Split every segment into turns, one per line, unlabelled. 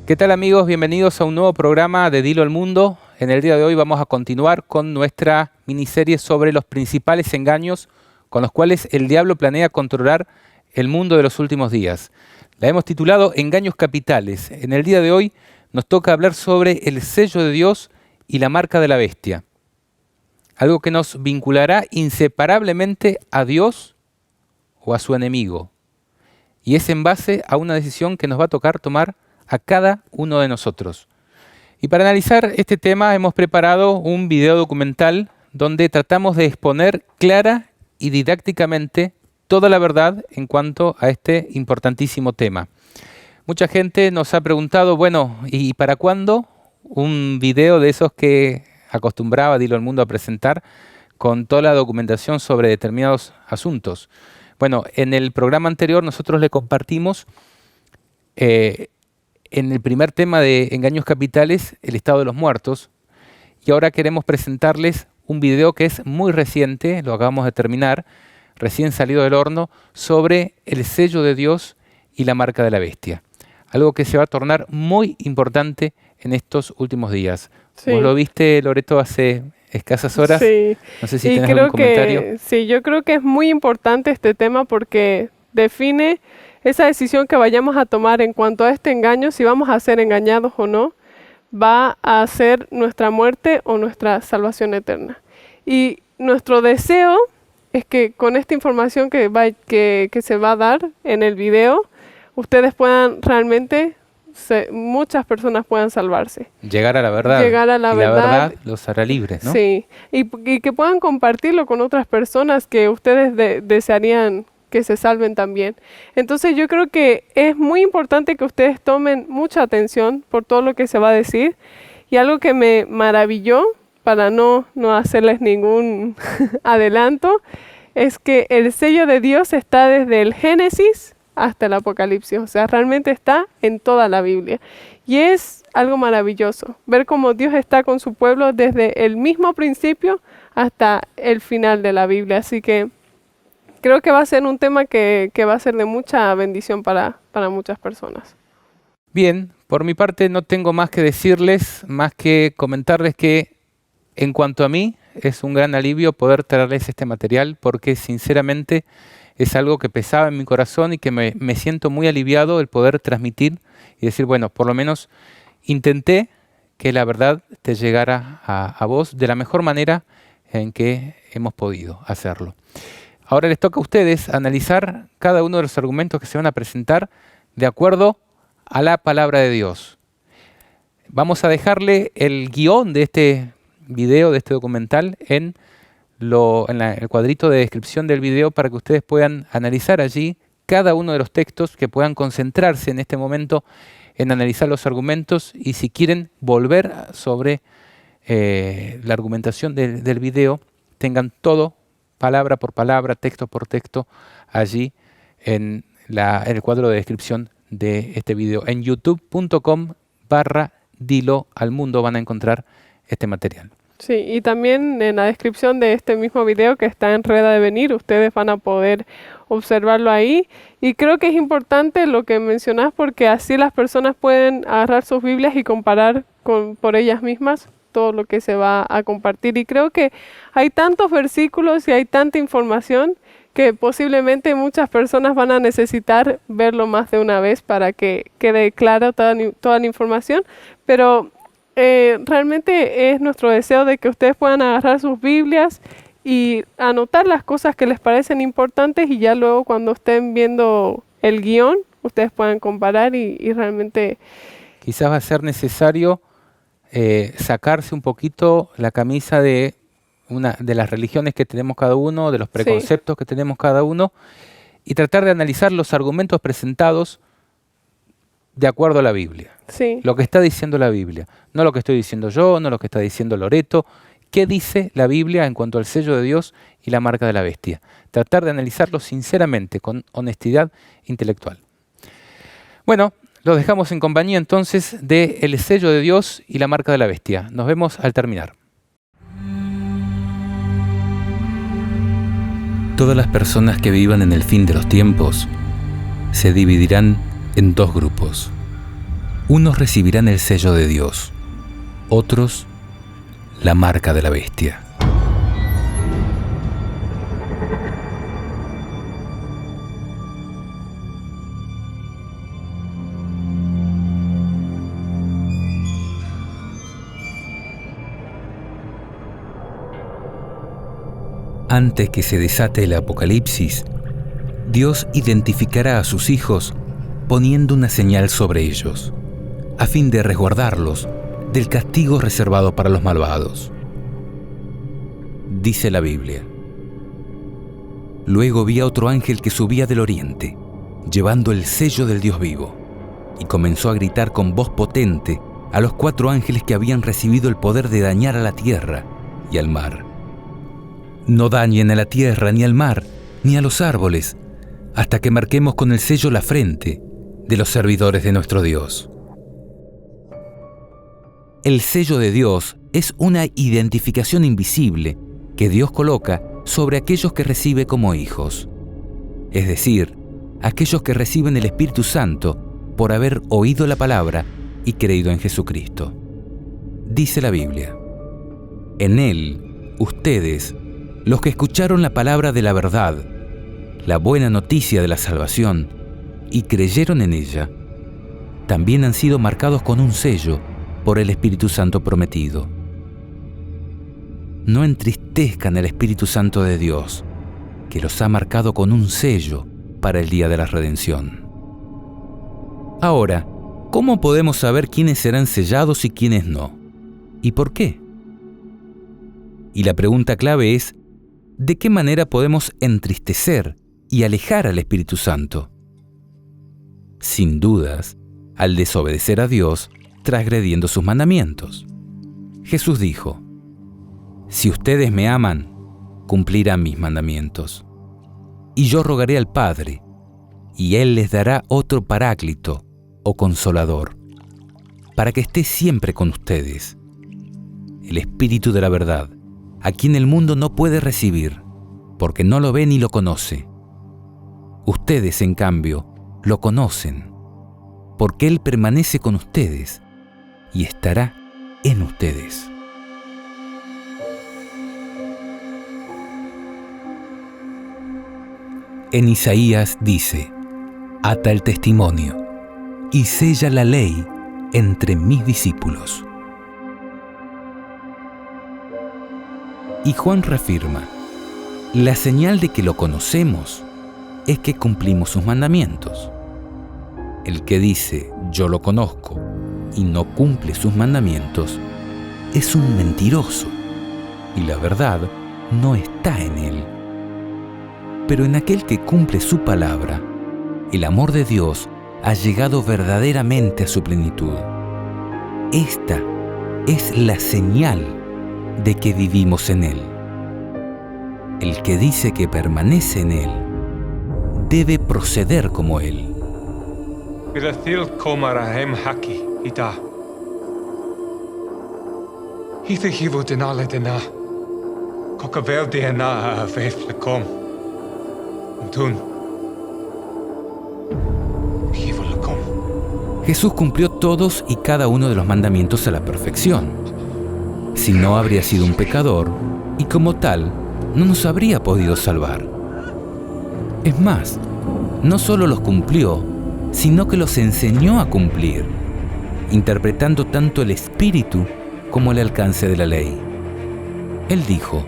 ¿Qué tal, amigos? Bienvenidos a un nuevo programa de Dilo al Mundo. En el día de hoy vamos a continuar con nuestra miniserie sobre los principales engaños con los cuales el diablo planea controlar el mundo de los últimos días. La hemos titulado Engaños Capitales. En el día de hoy nos toca hablar sobre el sello de Dios y la marca de la bestia. Algo que nos vinculará inseparablemente a Dios o a su enemigo. Y es en base a una decisión que nos va a tocar tomar a cada uno de nosotros. Y para analizar este tema hemos preparado un video documental donde tratamos de exponer clara y didácticamente toda la verdad en cuanto a este importantísimo tema. Mucha gente nos ha preguntado, bueno, ¿y para cuándo un video de esos que acostumbraba Dilo al Mundo a presentar con toda la documentación sobre determinados asuntos? Bueno, en el programa anterior nosotros le compartimos en el primer tema de Engaños Capitales, el estado de los muertos, y ahora queremos presentarles un video que es muy reciente, lo acabamos de terminar, recién salido del horno, sobre el sello de Dios y la marca de la bestia. Algo que se va a tornar muy importante en estos últimos días.
Sí.
¿Vos lo viste, Loreto, hace escasas horas?
Sí.
No sé si tenés algún comentario.
Sí, yo creo que es muy importante este tema porque define esa decisión que vayamos a tomar en cuanto a este engaño, si vamos a ser engañados o no, va a ser nuestra muerte o nuestra salvación eterna. Y nuestro deseo es que con esta información que se va a dar en el video, ustedes puedan realmente, muchas personas puedan salvarse.
Llegar a la verdad.
Llegar a la
y
verdad.
La verdad los hará libres, ¿no?
Sí, y que puedan compartirlo con otras personas que ustedes desearían que se salven también. Entonces yo creo que es muy importante que ustedes tomen mucha atención por todo lo que se va a decir. Y algo que me maravilló, para no hacerles ningún adelanto, es que el sello de Dios está desde el Génesis hasta el Apocalipsis. O sea, realmente está en toda la Biblia. Y es algo maravilloso ver cómo Dios está con su pueblo desde el mismo principio hasta el final de la Biblia. Así que creo que va a ser un tema que va a ser de mucha bendición para muchas personas.
Bien, por mi parte no tengo más que decirles, más que comentarles que en cuanto a mí es un gran alivio poder traerles este material porque sinceramente es algo que pesaba en mi corazón y que me siento muy aliviado el poder transmitir y decir, bueno, por lo menos intenté que la verdad te llegara a vos de la mejor manera en que hemos podido hacerlo. Ahora les toca a ustedes analizar cada uno de los argumentos que se van a presentar de acuerdo a la palabra de Dios. Vamos a dejarle el guión de este video, de este documental, en el cuadrito de descripción del video para que ustedes puedan analizar allí cada uno de los textos, que puedan concentrarse en este momento en analizar los argumentos y si quieren volver sobre la argumentación del video, tengan todo palabra por palabra, texto por texto, allí en el cuadro de descripción de este video. En youtube.com/Dilo al Mundo van a encontrar este material.
Sí, y también en la descripción de este mismo video que está en Red de Venir, ustedes van a poder observarlo ahí. Y creo que es importante lo que mencionás porque así las personas pueden agarrar sus Biblias y comparar por ellas mismas todo lo que se va a compartir. Y creo que hay tantos versículos y hay tanta información que posiblemente muchas personas van a necesitar verlo más de una vez para que quede clara toda la información. Pero realmente es nuestro deseo de que ustedes puedan agarrar sus Biblias y anotar las cosas que les parecen importantes y ya luego cuando estén viendo el guión, ustedes puedan comparar y realmente...
Quizás va a ser necesario sacarse un poquito la camisa de las religiones que tenemos cada uno, de los preconceptos que tenemos cada uno, y tratar de analizar los argumentos presentados de acuerdo a la Biblia.
Sí.
Lo que está diciendo la Biblia. No lo que estoy diciendo yo, no lo que está diciendo Loreto. ¿Qué dice la Biblia en cuanto al sello de Dios y la marca de la bestia? Tratar de analizarlo sinceramente, con honestidad intelectual. Bueno, los dejamos en compañía entonces de el sello de Dios y la marca de la bestia. Nos vemos al terminar.
Todas las personas que vivan en el fin de los tiempos se dividirán en dos grupos. Unos recibirán el sello de Dios, otros la marca de la bestia. Antes que se desate el Apocalipsis, Dios identificará a sus hijos poniendo una señal sobre ellos, a fin de resguardarlos del castigo reservado para los malvados. Dice la Biblia: Luego vi a otro ángel que subía del oriente, llevando el sello del Dios vivo, y comenzó a gritar con voz potente a los 4 ángeles que habían recibido el poder de dañar a la tierra y al mar. No dañen a la tierra, ni al mar, ni a los árboles, hasta que marquemos con el sello la frente de los servidores de nuestro Dios. El sello de Dios es una identificación invisible que Dios coloca sobre aquellos que recibe como hijos, es decir, aquellos que reciben el Espíritu Santo por haber oído la palabra y creído en Jesucristo. Dice la Biblia: En Él, ustedes, los que escucharon la palabra de la verdad, la buena noticia de la salvación, y creyeron en ella, también han sido marcados con un sello por el Espíritu Santo prometido. No entristezcan el Espíritu Santo de Dios, que los ha marcado con un sello para el día de la redención. Ahora, ¿cómo podemos saber quiénes serán sellados y quiénes no? ¿Y por qué? Y la pregunta clave es: ¿de qué manera podemos entristecer y alejar al Espíritu Santo? Sin dudas, al desobedecer a Dios, transgrediendo sus mandamientos. Jesús dijo: Si ustedes me aman, cumplirán mis mandamientos. Y yo rogaré al Padre, y Él les dará otro Paráclito o Consolador, para que esté siempre con ustedes, el Espíritu de la verdad, a quien el mundo no puede recibir, porque no lo ve ni lo conoce. Ustedes, en cambio, lo conocen, porque Él permanece con ustedes y estará en ustedes. En Isaías dice: Ata el testimonio y sella la ley entre mis discípulos. Y Juan reafirma: la señal de que lo conocemos es que cumplimos sus mandamientos. El que dice yo lo conozco y no cumple sus mandamientos es un mentiroso, y la verdad no está en él. Pero en aquel que cumple su palabra, el amor de Dios ha llegado verdaderamente a su plenitud. Esta es la señal de que vivimos en Él. El que dice que permanece en Él debe proceder como Él. Jesús cumplió todos y cada uno de los mandamientos a la perfección. Si no, habría sido un pecador y como tal no nos habría podido salvar. Es más, no solo los cumplió, sino que los enseñó a cumplir, interpretando tanto el espíritu como el alcance de la ley. Él dijo: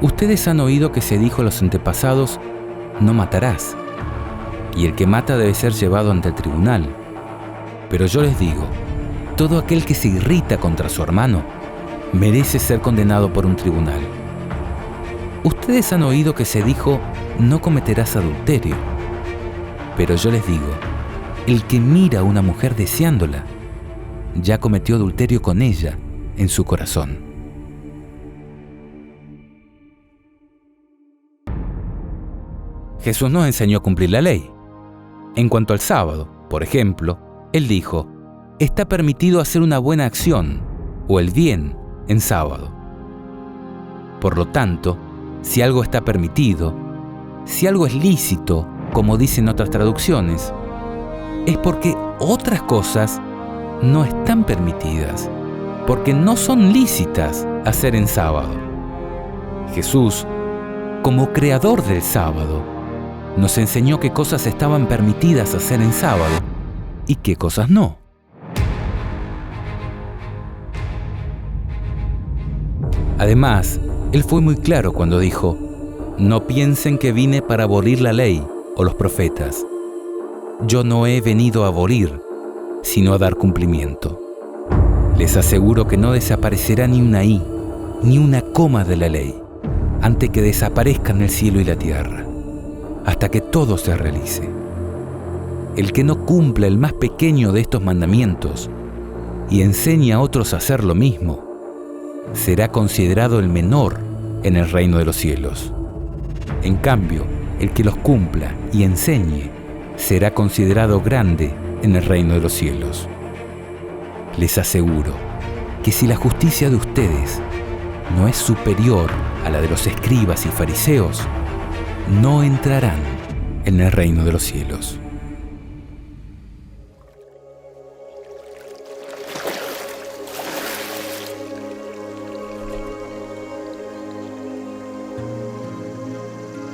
Ustedes han oído que se dijo a los antepasados: no matarás, y el que mata debe ser llevado ante el tribunal. Pero yo les digo, todo aquel que se irrita contra su hermano merece ser condenado por un tribunal. Ustedes han oído que se dijo: no cometerás adulterio. Pero yo les digo, el que mira a una mujer deseándola, ya cometió adulterio con ella en su corazón. Jesús nos enseñó a cumplir la ley. En cuanto al sábado, por ejemplo, Él dijo: está permitido hacer una buena acción o el bien en sábado. Por lo tanto, si algo está permitido, si algo es lícito, como dicen otras traducciones, es porque otras cosas no están permitidas, porque no son lícitas hacer en sábado. Jesús, como creador del sábado, nos enseñó qué cosas estaban permitidas hacer en sábado y qué cosas no. Además, Él fue muy claro cuando dijo: no piensen que vine para abolir la ley o los profetas. Yo no he venido a abolir, sino a dar cumplimiento. Les aseguro que no desaparecerá ni una i, ni una coma de la ley, antes que desaparezcan el cielo y la tierra, hasta que todo se realice. El que no cumpla el más pequeño de estos mandamientos y enseñe a otros a hacer lo mismo, será considerado el menor en el reino de los cielos. En cambio, el que los cumpla y enseñe será considerado grande en el reino de los cielos. Les aseguro que si la justicia de ustedes no es superior a la de los escribas y fariseos, no entrarán en el reino de los cielos.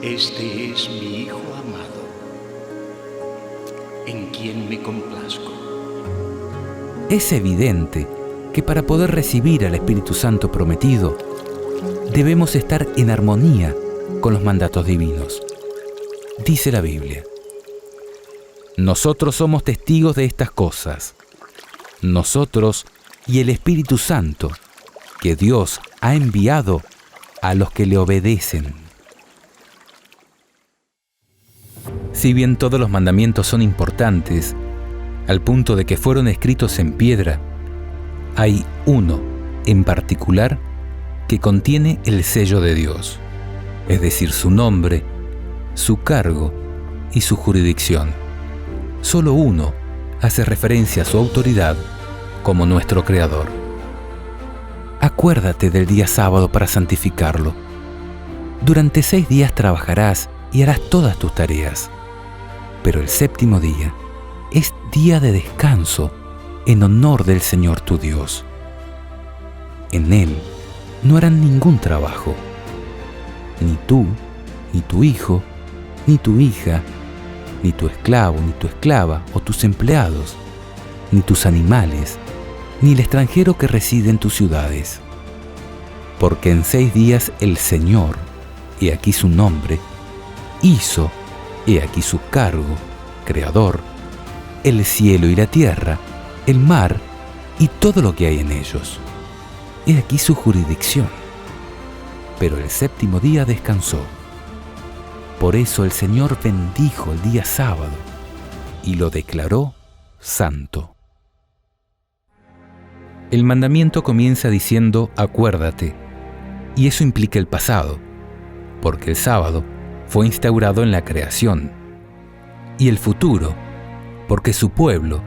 Este es mi Hijo amado, en quien me complazco.
Es evidente que para poder recibir al Espíritu Santo prometido, debemos estar en armonía con los mandatos divinos. Dice la Biblia: nosotros somos testigos de estas cosas, nosotros y el Espíritu Santo, que Dios ha enviado a los que le obedecen. Si bien todos los mandamientos son importantes, al punto de que fueron escritos en piedra, hay uno en particular que contiene el sello de Dios, es decir, su nombre, su cargo y su jurisdicción. Solo uno hace referencia a su autoridad como nuestro Creador. Acuérdate del día sábado para santificarlo. Durante 6 días trabajarás y harás todas tus tareas, pero el séptimo día es día de descanso en honor del Señor tu Dios. En él no harán ningún trabajo, ni tú, ni tu hijo, ni tu hija, ni tu esclavo, ni tu esclava o tus empleados, ni tus animales, ni el extranjero que reside en tus ciudades. Porque en 6 días el Señor, he aquí su nombre, hizo, he aquí su cargo, Creador, el cielo y la tierra, el mar y todo lo que hay en ellos. He aquí su jurisdicción. Pero el séptimo día descansó. Por eso el Señor bendijo el día sábado y lo declaró santo. El mandamiento comienza diciendo acuérdate, y eso implica el pasado, porque el sábado fue instaurado en la creación, y el futuro, porque su pueblo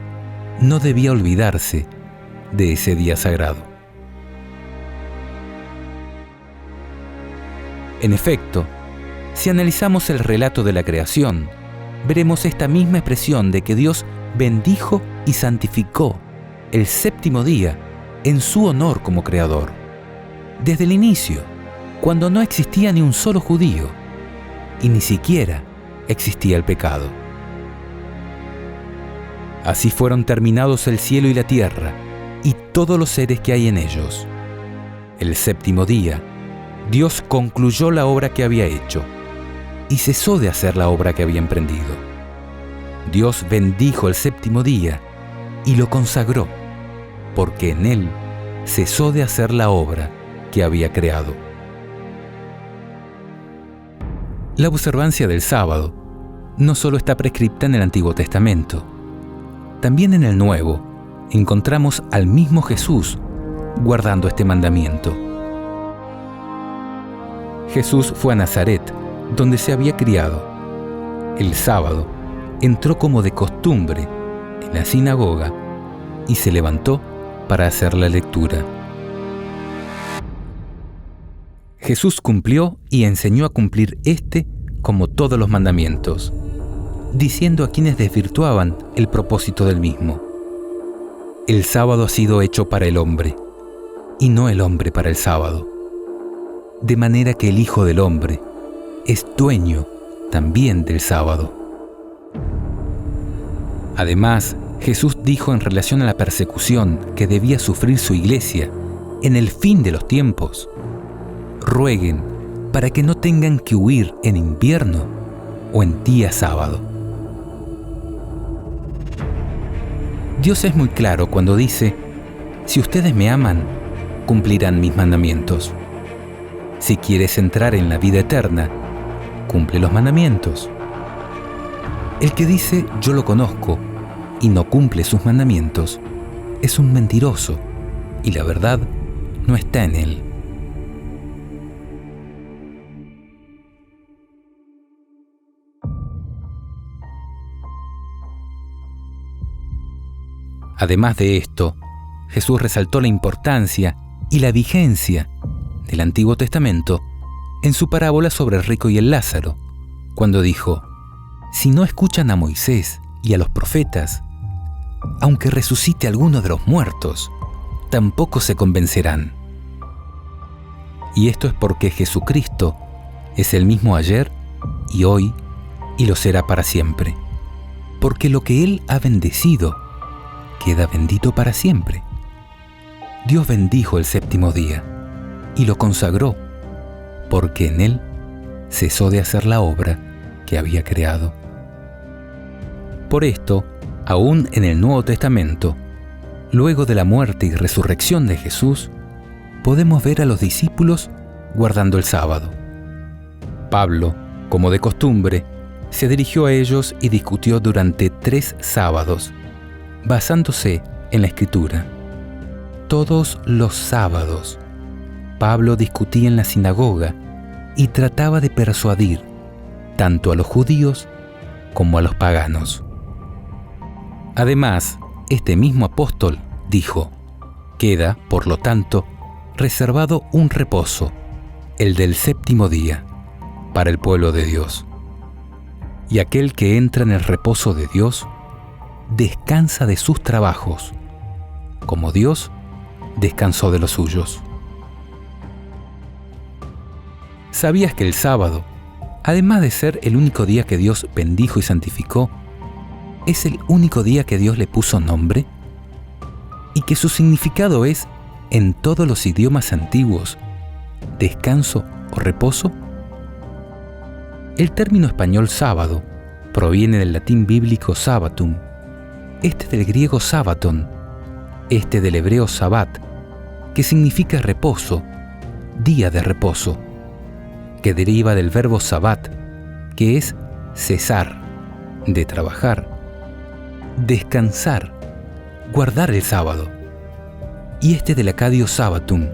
no debía olvidarse de ese día sagrado. En efecto, si analizamos el relato de la creación, veremos esta misma expresión de que Dios bendijo y santificó el séptimo día en su honor como Creador. Desde el inicio, cuando no existía ni un solo judío, y ni siquiera existía el pecado. Así fueron terminados el cielo y la tierra, y todos los seres que hay en ellos. El séptimo día, Dios concluyó la obra que había hecho, y cesó de hacer la obra que había emprendido. Dios bendijo el séptimo día, y lo consagró, porque en él cesó de hacer la obra que había creado. La observancia del sábado no solo está prescripta en el Antiguo Testamento, también en el Nuevo encontramos al mismo Jesús guardando este mandamiento. Jesús fue a Nazaret, donde se había criado. El sábado entró como de costumbre en la sinagoga y se levantó para hacer la lectura. Jesús cumplió y enseñó a cumplir como todos los mandamientos. diciendo a quienes desvirtuaban el propósito del mismo: el sábado ha sido hecho para el hombre, y no el hombre para el sábado. De manera que el Hijo del Hombre es dueño también del sábado. Además, Jesús dijo en relación a la persecución que debía sufrir su iglesia en el fin de los tiempos: rueguen para que no tengan que huir en invierno o en día sábado. Dios es muy claro cuando dice: si ustedes me aman, cumplirán mis mandamientos. Si quieres entrar en la vida eterna, cumple los mandamientos. El que dice yo lo conozco y no cumple sus mandamientos es un mentiroso, y la verdad no está en él. Además de esto, Jesús resaltó la importancia y la vigencia del Antiguo Testamento en su parábola sobre el rico y el Lázaro, cuando dijo: si no escuchan a Moisés y a los profetas, aunque resucite alguno de los muertos, tampoco se convencerán. Y esto es porque Jesucristo es el mismo ayer y hoy y lo será para siempre, porque lo que Él ha bendecido queda bendito para siempre. Dios bendijo el séptimo día y lo consagró, porque en él cesó de hacer la obra que había creado. Por esto, aún en el Nuevo Testamento, luego de la muerte y resurrección de Jesús, podemos ver a los discípulos guardando el sábado. Pablo, como de costumbre, se dirigió a ellos y discutió durante 3 sábados, basándose en la Escritura. Todos los sábados, Pablo discutía en la sinagoga y trataba de persuadir tanto a los judíos como a los paganos. Además, este mismo apóstol dijo: queda, por lo tanto, reservado un reposo, el del séptimo día, para el pueblo de Dios. Y aquel que entra en el reposo de Dios descansa de sus trabajos, como Dios descansó de los suyos. ¿Sabías que el sábado, además de ser el único día que Dios bendijo y santificó, es el único día que Dios le puso nombre? Y que su significado es, en todos los idiomas antiguos, descanso o reposo. El término español sábado proviene del latín bíblico sabbatum, este del griego sabbaton, este del hebreo sabbat, que significa reposo, día de reposo, que deriva del verbo sabbat, que es cesar, de trabajar, descansar, guardar el sábado, y este del acadio sabbatum,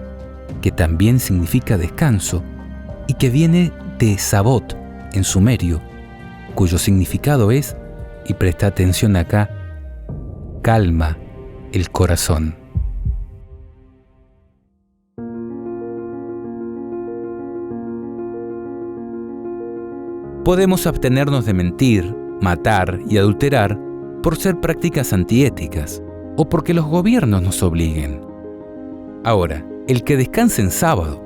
que también significa descanso y que viene de sabot en sumerio, cuyo significado es, y presta atención acá, calma el corazón. Podemos abstenernos de mentir, matar y adulterar por ser prácticas antiéticas o porque los gobiernos nos obliguen. Ahora, el que descansa en sábado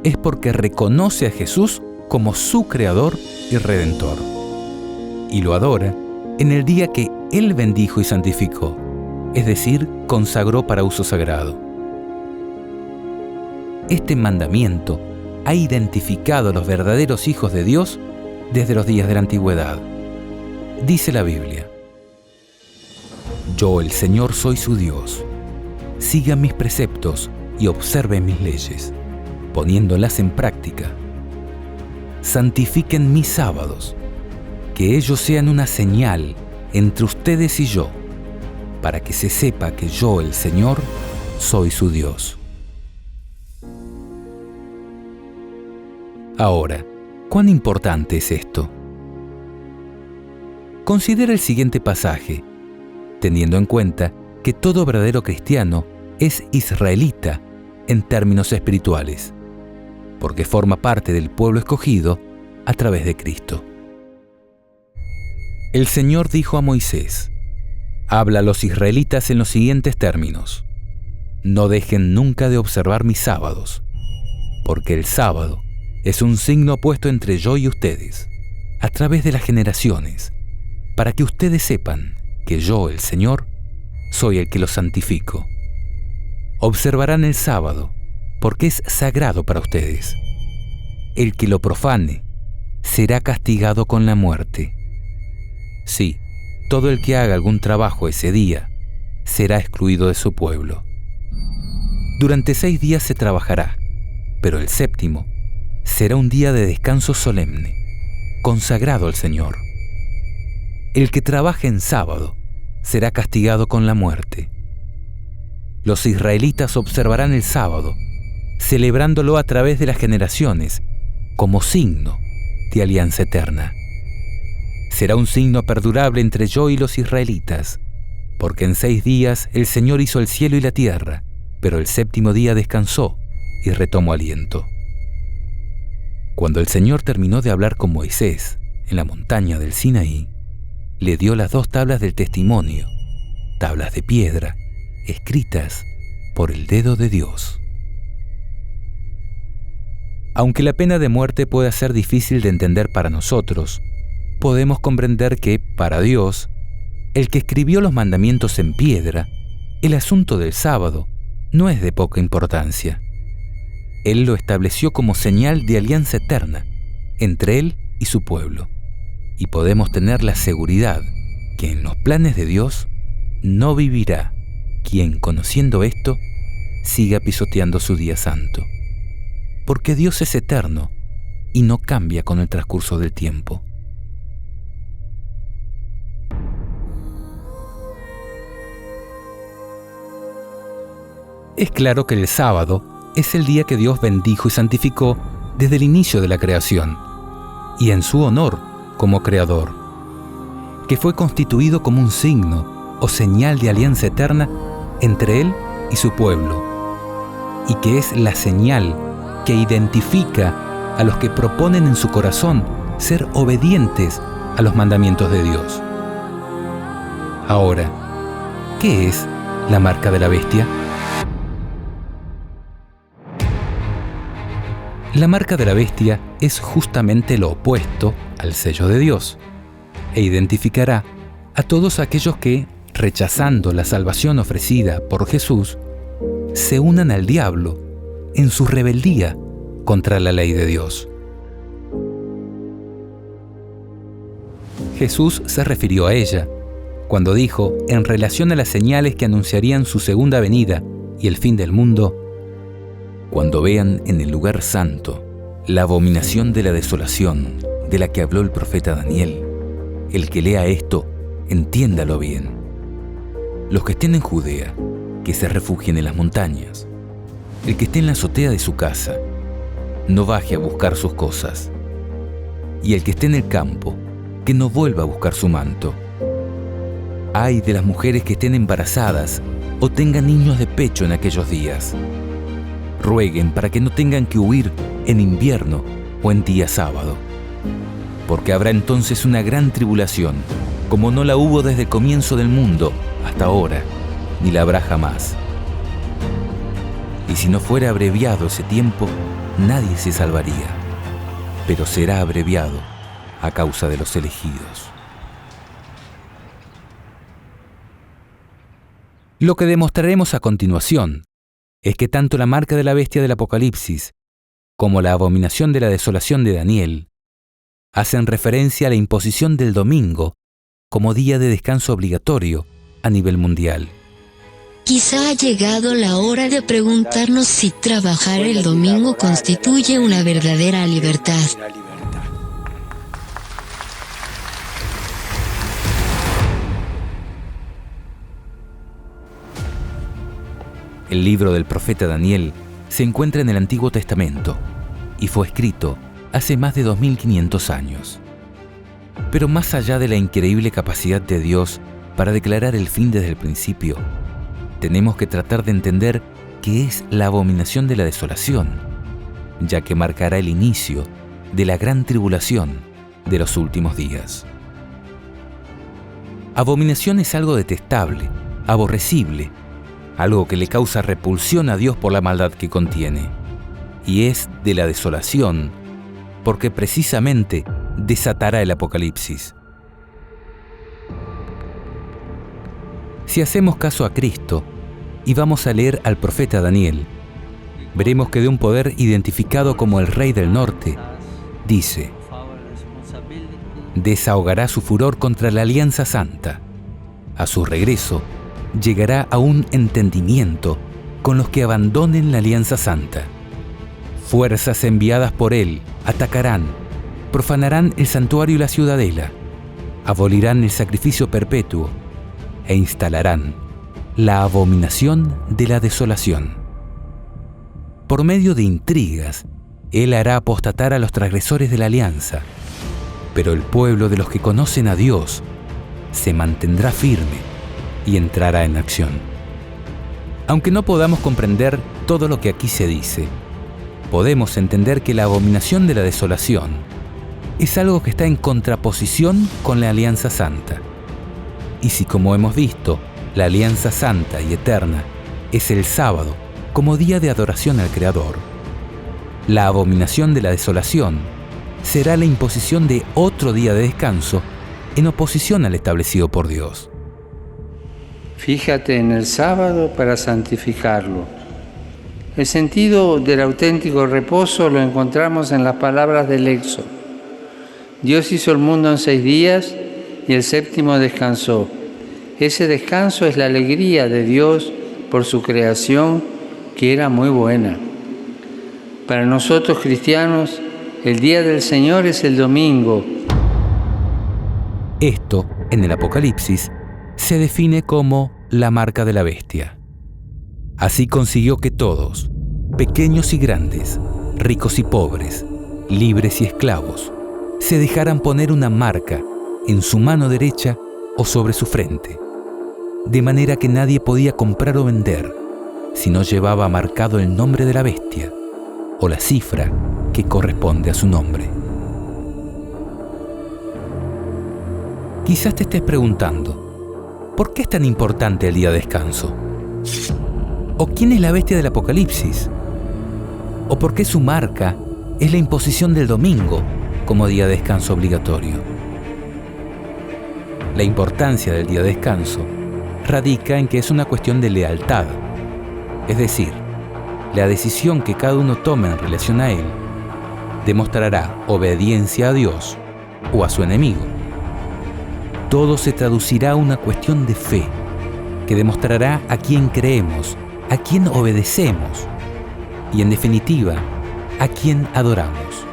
es porque reconoce a Jesús como su Creador y Redentor, y lo adora en el día que Él bendijo y santificó, es decir, consagró para uso sagrado. Este mandamiento ha identificado a los verdaderos hijos de Dios desde los días de la antigüedad. Dice la Biblia: yo, el Señor, soy su Dios. Sigan mis preceptos y observen mis leyes, poniéndolas en práctica. Santifiquen mis sábados, que ellos sean una señal entre ustedes y yo, para que se sepa que yo, el Señor, soy su Dios. Ahora, ¿cuán importante es esto? Considera el siguiente pasaje, teniendo en cuenta que todo verdadero cristiano es israelita en términos espirituales, porque forma parte del pueblo escogido a través de Cristo. El Señor dijo a Moisés: habla a los israelitas en los siguientes términos: no dejen nunca de observar mis sábados, porque el sábado es un signo puesto entre yo y ustedes, a través de las generaciones, para que ustedes sepan que yo, el Señor, soy el que los santifico. Observarán el sábado, porque es sagrado para ustedes. El que lo profane será castigado con la muerte. Sí, todo el que haga algún trabajo ese día será excluido de su pueblo. Durante 6 días se trabajará, pero el séptimo será un día de descanso solemne, consagrado al Señor. El que trabaje en sábado será castigado con la muerte. Los israelitas observarán el sábado, celebrándolo a través de las generaciones, como signo de alianza eterna. Será un signo perdurable entre yo y los israelitas, porque en 6 días el Señor hizo el cielo y la tierra, pero el séptimo día descansó y retomó aliento. Cuando el Señor terminó de hablar con Moisés en la montaña del Sinaí, le dio las 2 tablas del testimonio, tablas de piedra, escritas por el dedo de Dios. Aunque la pena de muerte pueda ser difícil de entender para nosotros, podemos comprender que, para Dios, el que escribió los mandamientos en piedra, el asunto del sábado no es de poca importancia. Él lo estableció como señal de alianza eterna entre Él y su pueblo, y podemos tener la seguridad que en los planes de Dios no vivirá quien, conociendo esto, siga pisoteando su día santo, porque Dios es eterno y no cambia con el transcurso del tiempo. Es claro que el sábado es el día que Dios bendijo y santificó desde el inicio de la creación, y en su honor como creador, que fue constituido como un signo o señal de alianza eterna entre Él y su pueblo, y que es la señal que identifica a los que proponen en su corazón ser obedientes a los mandamientos de Dios. Ahora, ¿qué es la marca de la bestia? La marca de la bestia es justamente lo opuesto al sello de Dios, e identificará a todos aquellos que, rechazando la salvación ofrecida por Jesús, se unan al diablo en su rebeldía contra la ley de Dios. Jesús se refirió a ella cuando dijo, en relación a las señales que anunciarían su segunda venida y el fin del mundo: cuando vean en el lugar santo la abominación de la desolación de la que habló el profeta Daniel, el que lea esto, entiéndalo bien. Los que estén en Judea, que se refugien en las montañas. El que esté en la azotea de su casa, no baje a buscar sus cosas. Y el que esté en el campo, que no vuelva a buscar su manto. Ay de las mujeres que estén embarazadas o tengan niños de pecho en aquellos días. Rueguen para que no tengan que huir en invierno o en día sábado, porque habrá entonces una gran tribulación, como no la hubo desde el comienzo del mundo hasta ahora, ni la habrá jamás. Y si no fuera abreviado ese tiempo, nadie se salvaría, pero será abreviado a causa de los elegidos. Lo que demostraremos a continuación es que tanto la marca de la bestia del Apocalipsis como la abominación de la desolación de Daniel hacen referencia a la imposición del domingo como día de descanso obligatorio a nivel mundial.
Quizá ha llegado la hora de preguntarnos si trabajar el domingo constituye una verdadera libertad.
El libro del profeta Daniel se encuentra en el Antiguo Testamento y fue escrito hace más de 2500 años. Pero más allá de la increíble capacidad de Dios para declarar el fin desde el principio, tenemos que tratar de entender qué es la abominación de la desolación, ya que marcará el inicio de la gran tribulación de los últimos días. Abominación es algo detestable, aborrecible, algo que le causa repulsión a Dios por la maldad que contiene. Y es de la desolación, porque precisamente desatará el Apocalipsis. Si hacemos caso a Cristo y vamos a leer al profeta Daniel, veremos que de un poder identificado como el Rey del Norte, dice: desahogará su furor contra la Alianza Santa. A su regreso, llegará a un entendimiento con los que abandonen la Alianza Santa. Fuerzas enviadas por él atacarán, profanarán el santuario y la ciudadela, abolirán el sacrificio perpetuo e instalarán la abominación de la desolación. Por medio de intrigas, él hará apostatar a los transgresores de la alianza, pero el pueblo de los que conocen a Dios se mantendrá firme y entrará en acción. Aunque no podamos comprender todo lo que aquí se dice, podemos entender que la abominación de la desolación es algo que está en contraposición con la Alianza Santa. Y si, como hemos visto, la Alianza Santa y Eterna es el sábado como día de adoración al Creador, la abominación de la desolación será la imposición de otro día de descanso en oposición al establecido por Dios.
Fíjate en el sábado para santificarlo. El sentido del auténtico reposo lo encontramos en las palabras del Éxodo. Dios hizo el mundo en 6 días y el séptimo descansó. Ese descanso es la alegría de Dios por su creación, que era muy buena. Para nosotros cristianos, el día del Señor es el domingo.
Esto, en el Apocalipsis, se define como la marca de la bestia. Así consiguió que todos, pequeños y grandes, ricos y pobres, libres y esclavos, se dejaran poner una marca en su mano derecha o sobre su frente, de manera que nadie podía comprar o vender si no llevaba marcado el nombre de la bestia o la cifra que corresponde a su nombre. Quizás te estés preguntando, ¿por qué es tan importante el día de descanso? ¿O quién es la bestia del Apocalipsis? ¿O por qué su marca es la imposición del domingo como día de descanso obligatorio? La importancia del día de descanso radica en que es una cuestión de lealtad, es decir, la decisión que cada uno tome en relación a él demostrará obediencia a Dios o a su enemigo. Todo se traducirá a una cuestión de fe, que demostrará a quién creemos, a quién obedecemos y, en definitiva, a quién adoramos.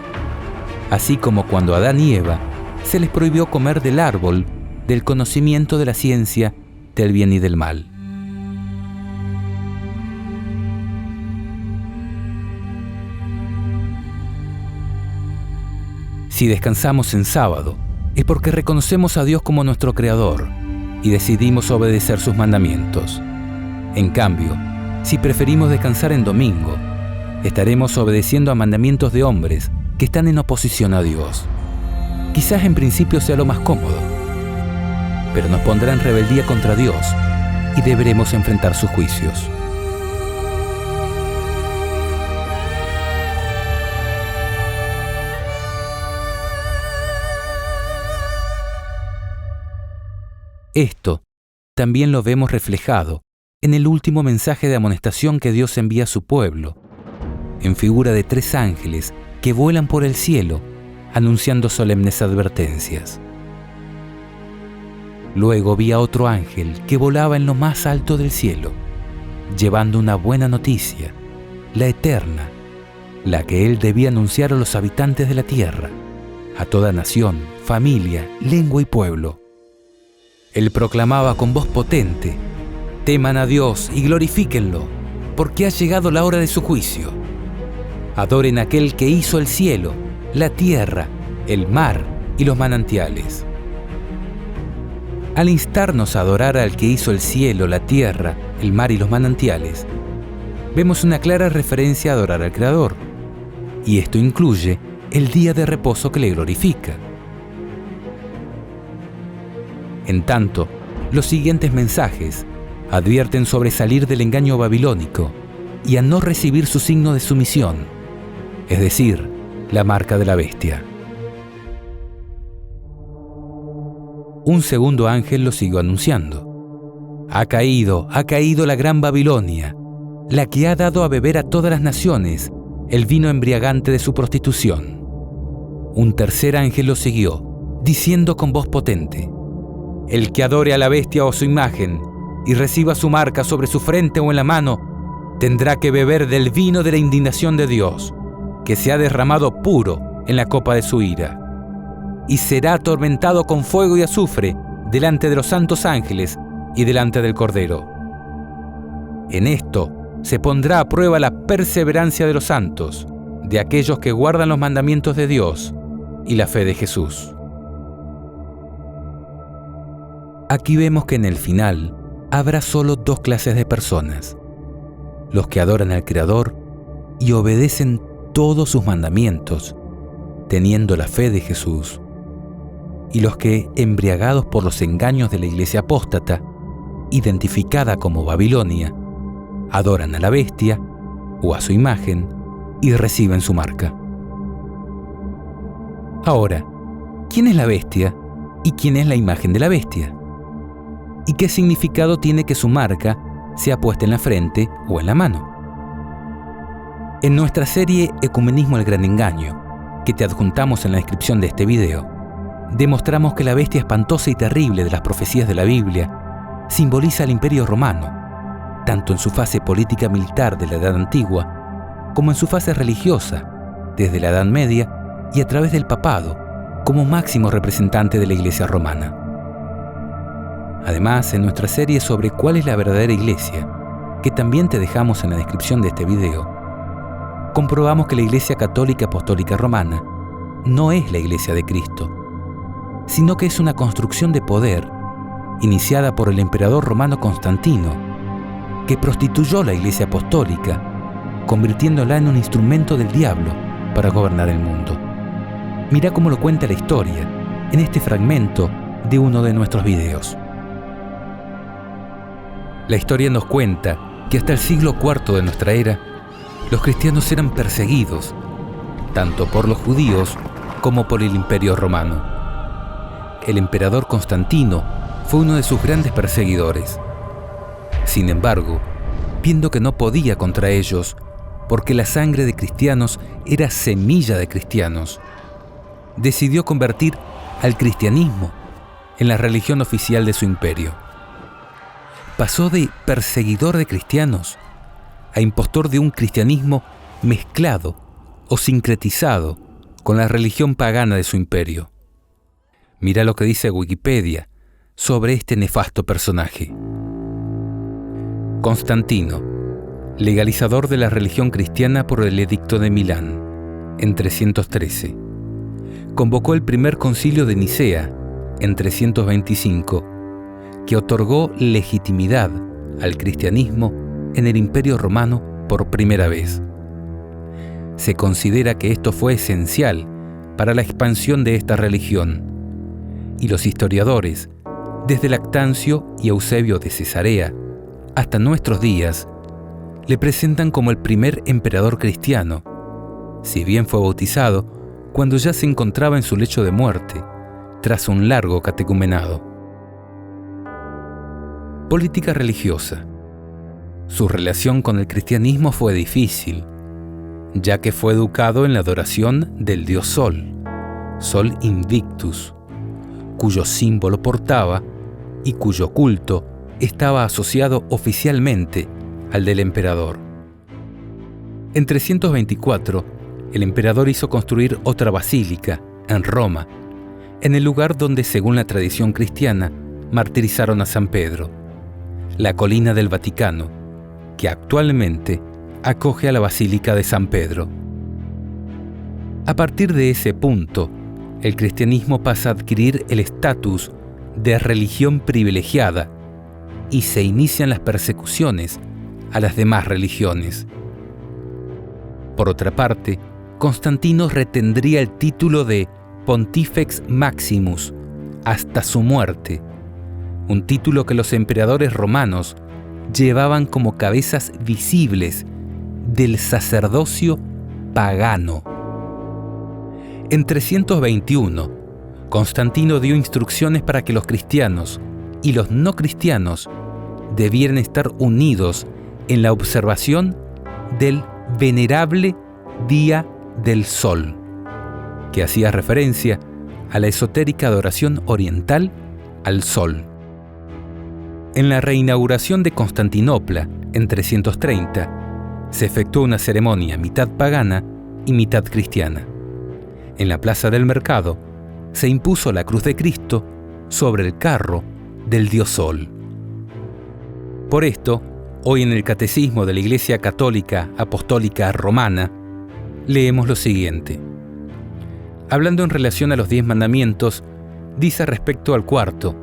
Así como cuando a Adán y Eva se les prohibió comer del árbol del conocimiento de la ciencia del bien y del mal. Si descansamos en sábado, es porque reconocemos a Dios como nuestro Creador y decidimos obedecer sus mandamientos. En cambio, si preferimos descansar en domingo, estaremos obedeciendo a mandamientos de hombres que están en oposición a Dios. Quizás en principio sea lo más cómodo, pero nos pondrá en rebeldía contra Dios y deberemos enfrentar sus juicios. Esto también lo vemos reflejado en el último mensaje de amonestación que Dios envía a su pueblo, en figura de 3 ángeles que vuelan por el cielo, anunciando solemnes advertencias. Luego vi a otro ángel que volaba en lo más alto del cielo, llevando una buena noticia, la eterna, la que él debía anunciar a los habitantes de la tierra, a toda nación, familia, lengua y pueblo. Él proclamaba con voz potente: teman a Dios y glorifíquenlo, porque ha llegado la hora de su juicio. Adoren a aquel que hizo el cielo, la tierra, el mar y los manantiales. Al instarnos a adorar al que hizo el cielo, la tierra, el mar y los manantiales, vemos una clara referencia a adorar al Creador, y esto incluye el día de reposo que le glorifica. En tanto, los siguientes mensajes advierten sobre salir del engaño babilónico y a no recibir su signo de sumisión, es decir, la marca de la bestia. Un segundo ángel lo siguió anunciando. Ha caído la gran Babilonia, la que ha dado a beber a todas las naciones el vino embriagante de su prostitución. Un tercer ángel lo siguió, diciendo con voz potente: el que adore a la bestia o a su imagen y reciba su marca sobre su frente o en la mano, tendrá que beber del vino de la indignación de Dios, que se ha derramado puro en la copa de su ira, y será atormentado con fuego y azufre delante de los santos ángeles y delante del Cordero. En esto se pondrá a prueba la perseverancia de los santos, de aquellos que guardan los mandamientos de Dios y la fe de Jesús. Aquí vemos que en el final habrá solo dos clases de personas: los que adoran al Creador y obedecen todos sus mandamientos, teniendo la fe de Jesús, y los que, embriagados por los engaños de la iglesia apóstata, identificada como Babilonia, adoran a la bestia o a su imagen y reciben su marca. Ahora, ¿quién es la bestia y quién es la imagen de la bestia? ¿Y qué significado tiene que su marca sea puesta en la frente o en la mano? En nuestra serie Ecumenismo el Gran Engaño, que te adjuntamos en la descripción de este video, demostramos que la bestia espantosa y terrible de las profecías de la Biblia simboliza al Imperio Romano, tanto en su fase política militar de la Edad Antigua, como en su fase religiosa, desde la Edad Media y a través del papado, como máximo representante de la Iglesia romana. Además, en nuestra serie sobre cuál es la verdadera Iglesia, que también te dejamos en la descripción de este video, comprobamos que la Iglesia Católica Apostólica Romana no es la Iglesia de Cristo, sino que es una construcción de poder iniciada por el emperador romano Constantino, que prostituyó la Iglesia Apostólica, convirtiéndola en un instrumento del diablo para gobernar el mundo. Mira cómo lo cuenta la historia en este fragmento de uno de nuestros videos. La historia nos cuenta que hasta el siglo IV de nuestra era, los cristianos eran perseguidos, tanto por los judíos como por el Imperio Romano. El emperador Constantino fue uno de sus grandes perseguidores. Sin embargo, viendo que no podía contra ellos, porque la sangre de cristianos era semilla de cristianos, decidió convertir al cristianismo en la religión oficial de su imperio. Pasó de perseguidor de cristianos a impostor de un cristianismo mezclado o sincretizado con la religión pagana de su imperio. Mira lo que dice Wikipedia sobre este nefasto personaje. Constantino, legalizador de la religión cristiana por el Edicto de Milán, en 313. Convocó el primer concilio de Nicea, en 325, que otorgó legitimidad al cristianismo en el Imperio Romano por primera vez. Se considera que esto fue esencial para la expansión de esta religión, y los historiadores, desde Lactancio y Eusebio de Cesarea hasta nuestros días, le presentan como el primer emperador cristiano, si bien fue bautizado cuando ya se encontraba en su lecho de muerte, tras un largo catecumenado. Política religiosa. Su relación con el cristianismo fue difícil, ya que fue educado en la adoración del dios Sol, Sol Invictus, cuyo símbolo portaba y cuyo culto estaba asociado oficialmente al del emperador. En 324, el emperador hizo construir otra basílica, en Roma, en el lugar donde, según la tradición cristiana, martirizaron a San Pedro, la colina del Vaticano, que actualmente acoge a la Basílica de San Pedro. A partir de ese punto, el cristianismo pasa a adquirir el estatus de religión privilegiada y se inician las persecuciones a las demás religiones. Por otra parte, Constantino retendría el título de Pontifex Maximus hasta su muerte un título que los emperadores romanos llevaban como cabezas visibles del sacerdocio pagano. En 321, Constantino dio instrucciones para que los cristianos y los no cristianos debieran estar unidos en la observación del venerable Día del Sol, que hacía referencia a la esotérica adoración oriental al Sol. En la reinauguración de Constantinopla, en 330, se efectuó una ceremonia mitad pagana y mitad cristiana. En la plaza del mercado se impuso la cruz de Cristo sobre el carro del dios Sol. Por esto, hoy en el Catecismo de la Iglesia Católica Apostólica Romana, leemos lo siguiente. Hablando en relación a los 10 mandamientos, dice respecto al cuarto,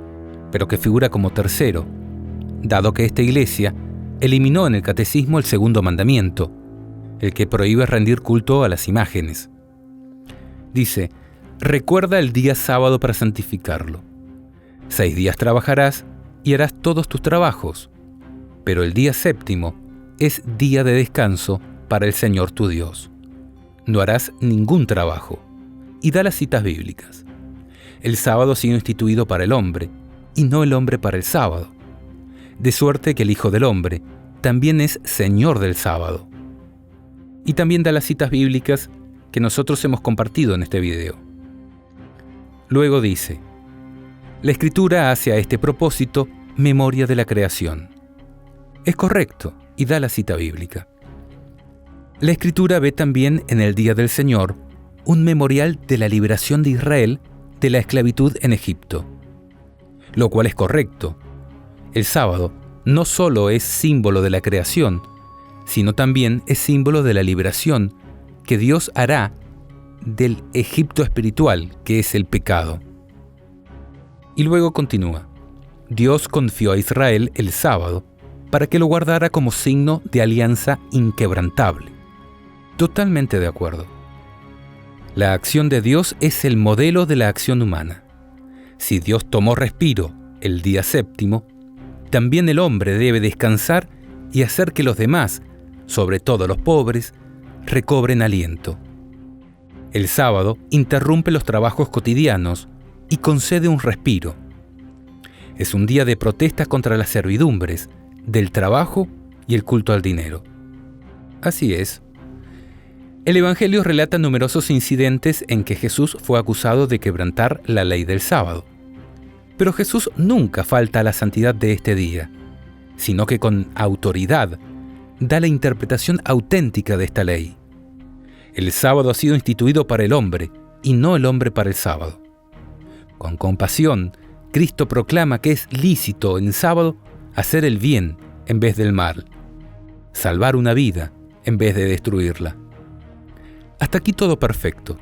pero que figura como tercero, dado que esta Iglesia eliminó en el Catecismo el segundo mandamiento, el que prohíbe rendir culto a las imágenes. Dice, recuerda el día sábado para santificarlo. 6 días trabajarás y harás todos tus trabajos, pero el día séptimo es día de descanso para el Señor tu Dios. No harás ningún trabajo. Y da las citas bíblicas. El sábado ha sido instituido para el hombre, y no el hombre para el sábado. De suerte que el Hijo del Hombre también es Señor del sábado. Y también da las citas bíblicas que nosotros hemos compartido en este video. Luego dice, la Escritura hace a este propósito memoria de la creación. Es correcto, y da la cita bíblica. La Escritura ve también en el Día del Señor un memorial de la liberación de Israel de la esclavitud en Egipto, lo cual es correcto. El sábado no solo es símbolo de la creación, sino también es símbolo de la liberación que Dios hará del Egipto espiritual, que es el pecado. Y luego continúa, Dios confió a Israel el sábado para que lo guardara como signo de alianza inquebrantable. Totalmente de acuerdo. La acción de Dios es el modelo de la acción humana. Si Dios tomó respiro el día séptimo, también el hombre debe descansar y hacer que los demás, sobre todo los pobres, recobren aliento. El sábado interrumpe los trabajos cotidianos y concede un respiro. Es un día de protesta contra las servidumbres, del trabajo y el culto al dinero. Así es. El Evangelio relata numerosos incidentes en que Jesús fue acusado de quebrantar la ley del sábado. Pero Jesús nunca falta a la santidad de este día, sino que con autoridad da la interpretación auténtica de esta ley. El sábado ha sido instituido para el hombre, y no el hombre para el sábado. Con compasión, Cristo proclama que es lícito en sábado hacer el bien en vez del mal, salvar una vida en vez de destruirla. Hasta aquí todo perfecto,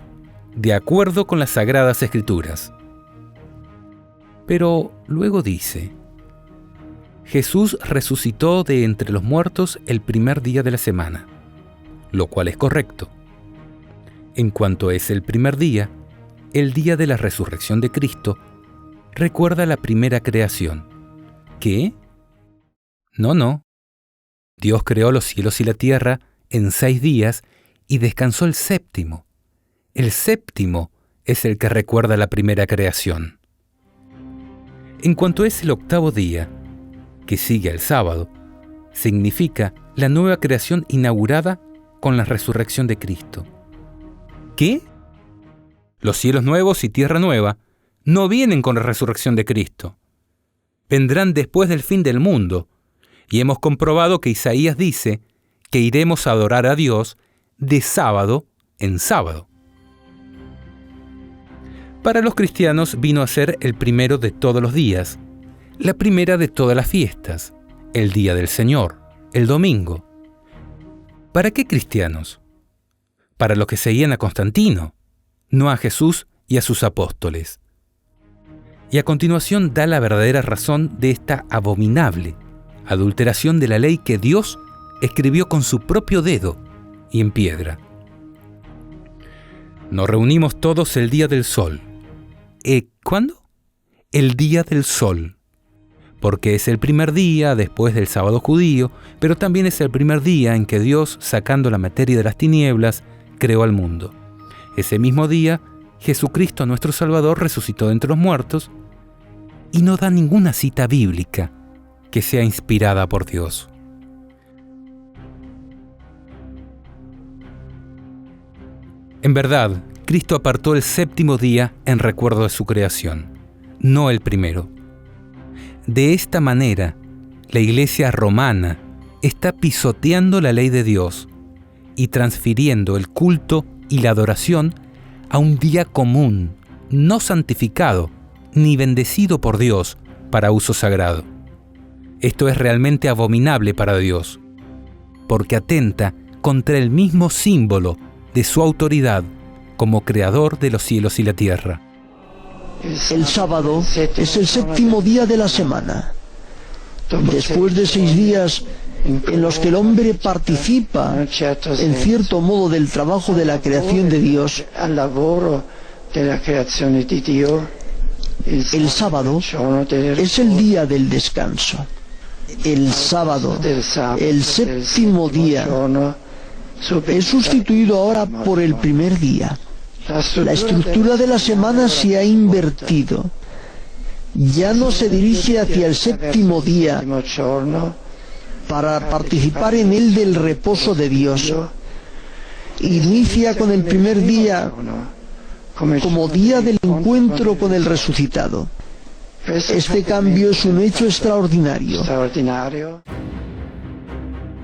de acuerdo con las Sagradas Escrituras. Pero luego dice, Jesús resucitó de entre los muertos el primer día de la semana, lo cual es correcto. En cuanto es el primer día, el día de la resurrección de Cristo, recuerda la primera creación. ¿Qué? No. Dios creó los cielos y la tierra en 6 días y descansó el séptimo. El séptimo es el que recuerda la primera creación. En cuanto es el octavo día, que sigue al sábado, significa la nueva creación inaugurada con la resurrección de Cristo. ¿Qué? Los cielos nuevos y tierra nueva no vienen con la resurrección de Cristo. Vendrán después del fin del mundo, y hemos comprobado que Isaías dice que iremos a adorar a Dios de sábado en sábado. Para los cristianos vino a ser el primero de todos los días, la primera de todas las fiestas, el día del Señor, el domingo. ¿Para qué cristianos? Para los que seguían a Constantino, no a Jesús y a sus apóstoles. Y a continuación da la verdadera razón de esta abominable adulteración de la ley que Dios escribió con su propio dedo y en piedra. Nos reunimos todos el día del sol. ¿Cuándo? El día del sol. porque es el primer día después del sábado judío, pero también es el primer día en que Dios, sacando la materia de las tinieblas, creó al mundo. Ese mismo día, Jesucristo, nuestro Salvador, resucitó de entre los muertos y no da ninguna cita bíblica que sea inspirada por Dios. En verdad, Cristo apartó el séptimo día en recuerdo de su creación, no el primero. De esta manera, la Iglesia romana está pisoteando la ley de Dios y transfiriendo el culto y la adoración a un día común, no santificado ni bendecido por Dios para uso sagrado. Esto es realmente abominable para Dios, porque atenta contra el mismo símbolo de su autoridad como creador de los cielos y la tierra.
El sábado es el séptimo día de la semana. Después de 6 días en los que el hombre participa en cierto modo del trabajo de la creación de Dios, el sábado es el día del descanso. El sábado, el séptimo día, es sustituido ahora por el primer día. La estructura de la semana se ha invertido. Ya no se dirige hacia el séptimo día para participar en él del reposo de Dios. Inicia con el primer día como día del encuentro con el resucitado. Este cambio es un hecho extraordinario.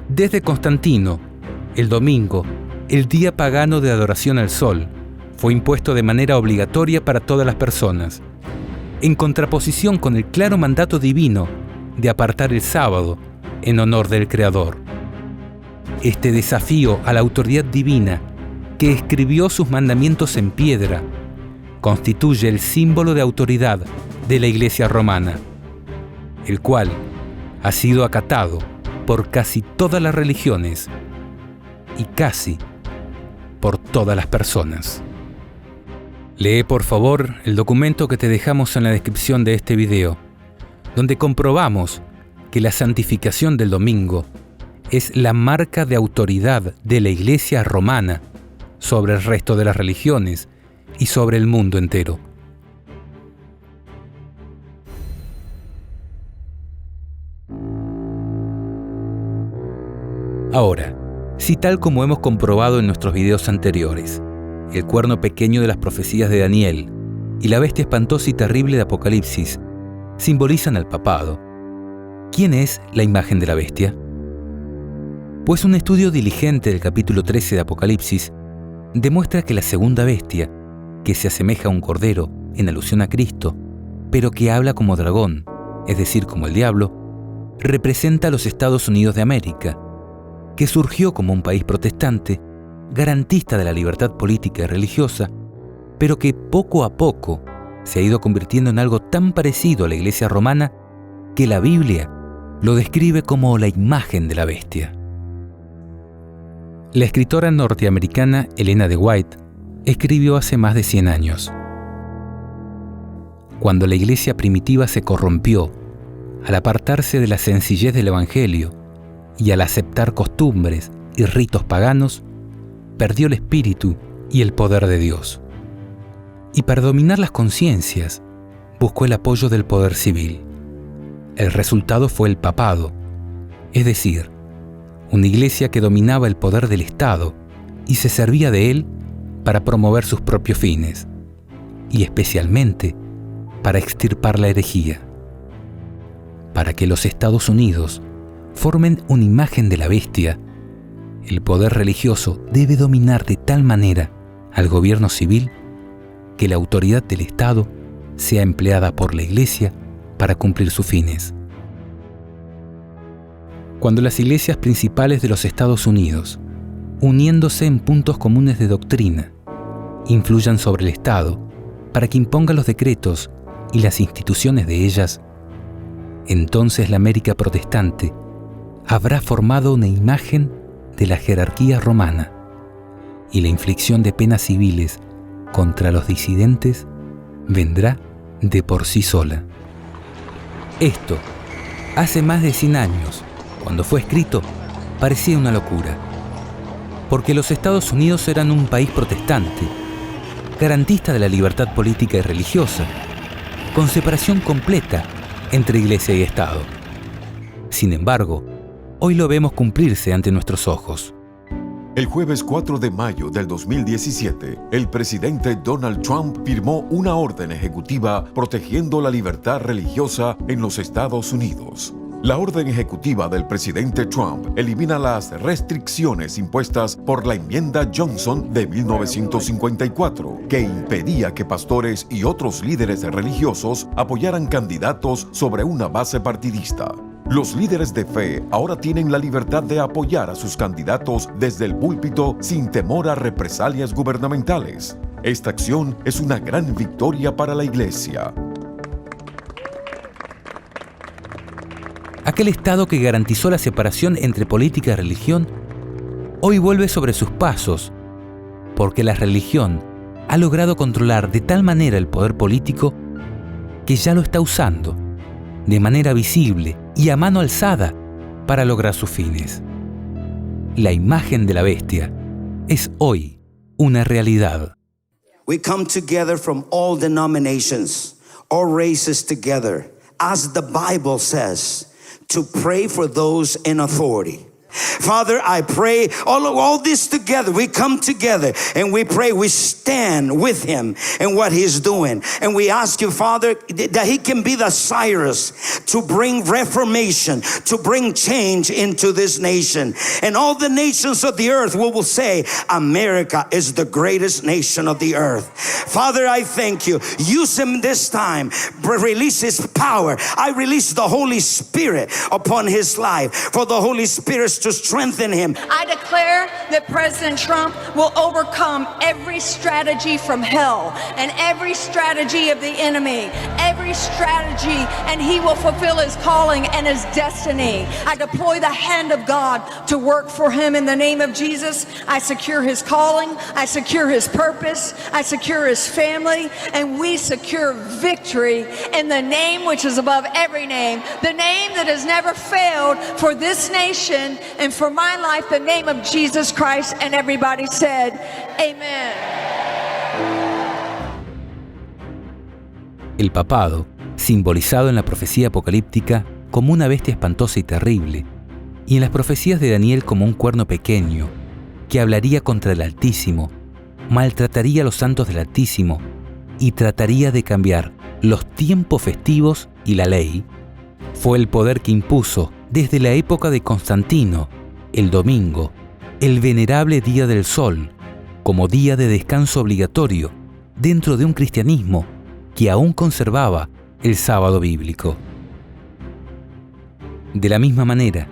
Desde Constantino, el domingo, el día pagano de adoración al sol, fue impuesto de manera obligatoria para todas las personas, en contraposición con el claro mandato divino de apartar el sábado en honor del Creador. Este desafío a la autoridad divina, que escribió sus mandamientos en piedra, constituye el símbolo de autoridad de la Iglesia romana, el cual ha sido acatado por casi todas las religiones y casi por todas las personas. Lee por favor el documento que te dejamos en la descripción de este video, donde comprobamos que la santificación del domingo es la marca de autoridad de la Iglesia romana sobre el resto de las religiones y sobre el mundo entero. Ahora, si tal como hemos comprobado en nuestros videos anteriores, el cuerno pequeño de las profecías de Daniel y la bestia espantosa y terrible de Apocalipsis simbolizan al papado, ¿quién es la imagen de la bestia? Pues un estudio diligente del capítulo 13 de Apocalipsis demuestra que la segunda bestia, que se asemeja a un cordero en alusión a Cristo, pero que habla como dragón, es decir, como el diablo, representa a los Estados Unidos de América, que surgió como un país protestante, garantista de la libertad política y religiosa, pero que poco a poco se ha ido convirtiendo en algo tan parecido a la Iglesia romana que la Biblia lo describe como la imagen de la bestia. La escritora norteamericana Elena de White escribió hace más de 100 años. Cuando la Iglesia primitiva se corrompió, al apartarse de la sencillez del Evangelio y al aceptar costumbres y ritos paganos, perdió el espíritu y el poder de Dios. Y para dominar las conciencias, buscó el apoyo del poder civil. El resultado fue el papado, es decir, una iglesia que dominaba el poder del Estado y se servía de él para promover sus propios fines, y especialmente para extirpar la herejía. Para que los Estados Unidos formen una imagen de la bestia, el poder religioso debe dominar de tal manera al gobierno civil que la autoridad del Estado sea empleada por la Iglesia para cumplir sus fines. Cuando las iglesias principales de los Estados Unidos, uniéndose en puntos comunes de doctrina, influyan sobre el Estado para que imponga los decretos y las instituciones de ellas, entonces la América protestante habrá formado una imagen de la jerarquía romana y la inflicción de penas civiles contra los disidentes vendrá de por sí sola. Esto Hace más de 100 años, cuando fue escrito, parecía una locura, porque los Estados Unidos eran un país protestante, garantista de la libertad política y religiosa, con separación completa entre Iglesia y Estado. Sin embargo, hoy lo vemos cumplirse ante nuestros ojos.
El jueves 4 de mayo del 2017, el presidente Donald Trump firmó una orden ejecutiva protegiendo la libertad religiosa en los Estados Unidos. La orden ejecutiva del presidente Trump elimina las restricciones impuestas por la enmienda Johnson de 1954, que impedía que pastores y otros líderes religiosos apoyaran candidatos sobre una base partidista. Los líderes de fe ahora tienen la libertad de apoyar a sus candidatos desde el púlpito sin temor a represalias gubernamentales. Esta acción es una gran victoria para la Iglesia.
Aquel Estado que garantizó la separación entre política y religión, hoy vuelve sobre sus pasos, porque la religión ha logrado controlar de tal manera el poder político que ya lo está usando de manera visible y a mano alzada para lograr sus fines. La imagen de la bestia es hoy una realidad.
We come together from all denominations, all races together, as the Bible says, to pray for those in authority. Father, I pray all this together. We come together and we pray. We stand with him in what he's doing. And we ask you, Father, that he can be the Cyrus to bring reformation, to bring change into this nation. And all the nations of the earth will say, America is the greatest nation of the earth. Father, I thank you. Use him this time. Release his power. I release the Holy Spirit upon his life. For the Holy Spirit to strengthen him.
I declare that President Trump will overcome every strategy from hell and every strategy of the enemy, every strategy, and he will fulfill his calling and his destiny. I deploy the hand of God to work for him in the name of Jesus. I secure his calling, I secure his purpose, I secure his family, and we secure victory in the name which is above every name, the name that has never failed for this nation and for my life, the name of Jesus Christ. And everybody said, Amen.
El papado, simbolizado en la profecía apocalíptica como una bestia espantosa y terrible, y en las profecías de Daniel como un cuerno pequeño, que hablaría contra el Altísimo, maltrataría a los santos del Altísimo y trataría de cambiar los tiempos festivos y la ley, fue el poder que impuso desde la época de Constantino el domingo, el venerable Día del Sol, como día de descanso obligatorio dentro de un cristianismo que aún conservaba el sábado bíblico. De la misma manera,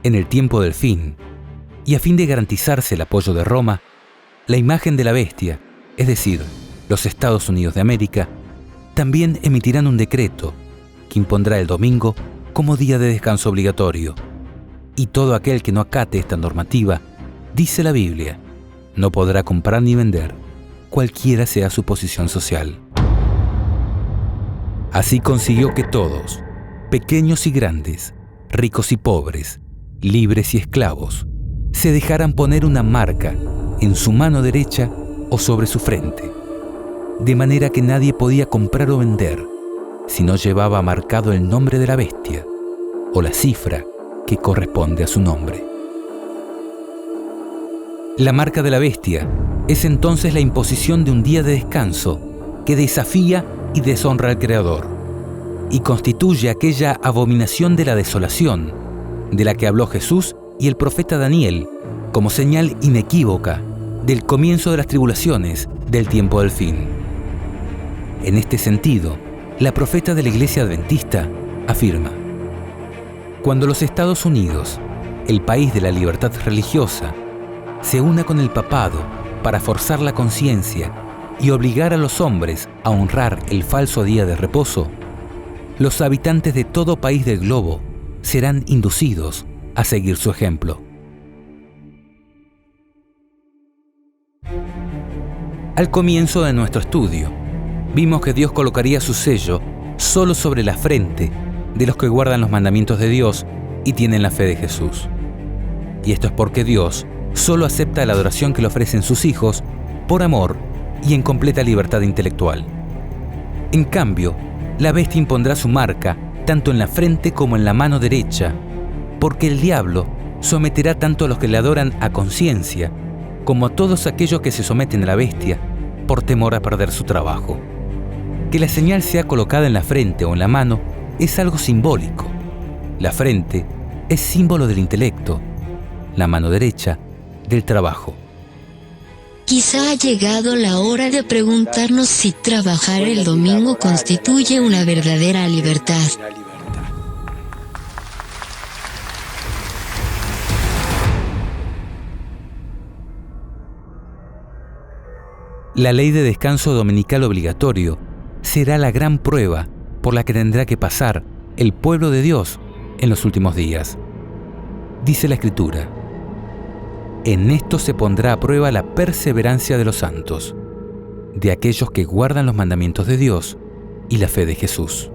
en el tiempo del fin, y a fin de garantizarse el apoyo de Roma, la imagen de la bestia, es decir, los Estados Unidos de América, también emitirán un decreto que impondrá el domingo como día de descanso obligatorio. Y todo aquel que no acate esta normativa, dice la Biblia, no podrá comprar ni vender, cualquiera sea su posición social. Así consiguió que todos, pequeños y grandes, ricos y pobres, libres y esclavos, se dejaran poner una marca en su mano derecha o sobre su frente, de manera que nadie podía comprar o vender si no llevaba marcado el nombre de la bestia o la cifra que corresponde a su nombre. La marca de la bestia es entonces la imposición de un día de descanso que desafía y deshonra al Creador y constituye aquella abominación de la desolación de la que habló Jesús y el profeta Daniel como señal inequívoca del comienzo de las tribulaciones del tiempo del fin. En este sentido, la profeta de la Iglesia Adventista afirma: cuando los Estados Unidos, el país de la libertad religiosa, se una con el papado para forzar la conciencia y obligar a los hombres a honrar el falso día de reposo, los habitantes de todo país del globo serán inducidos a seguir su ejemplo. Al comienzo de nuestro estudio, vimos que Dios colocaría su sello solo sobre la frente de los que guardan los mandamientos de Dios y tienen la fe de Jesús. Y esto es porque Dios solo acepta la adoración que le ofrecen sus hijos por amor y en completa libertad intelectual. En cambio, la bestia impondrá su marca tanto en la frente como en la mano derecha, porque el diablo someterá tanto a los que le adoran a conciencia como a todos aquellos que se someten a la bestia por temor a perder su trabajo. Que la señal sea colocada en la frente o en la mano es algo simbólico. La frente es símbolo del intelecto, la mano derecha del trabajo.
Quizá ha llegado la hora de preguntarnos si trabajar el domingo constituye una verdadera libertad.
La ley de descanso dominical obligatorio será la gran prueba por la que tendrá que pasar el pueblo de Dios en los últimos días. Dice la Escritura: en esto se pondrá a prueba la perseverancia de los santos, de aquellos que guardan los mandamientos de Dios y la fe de Jesús.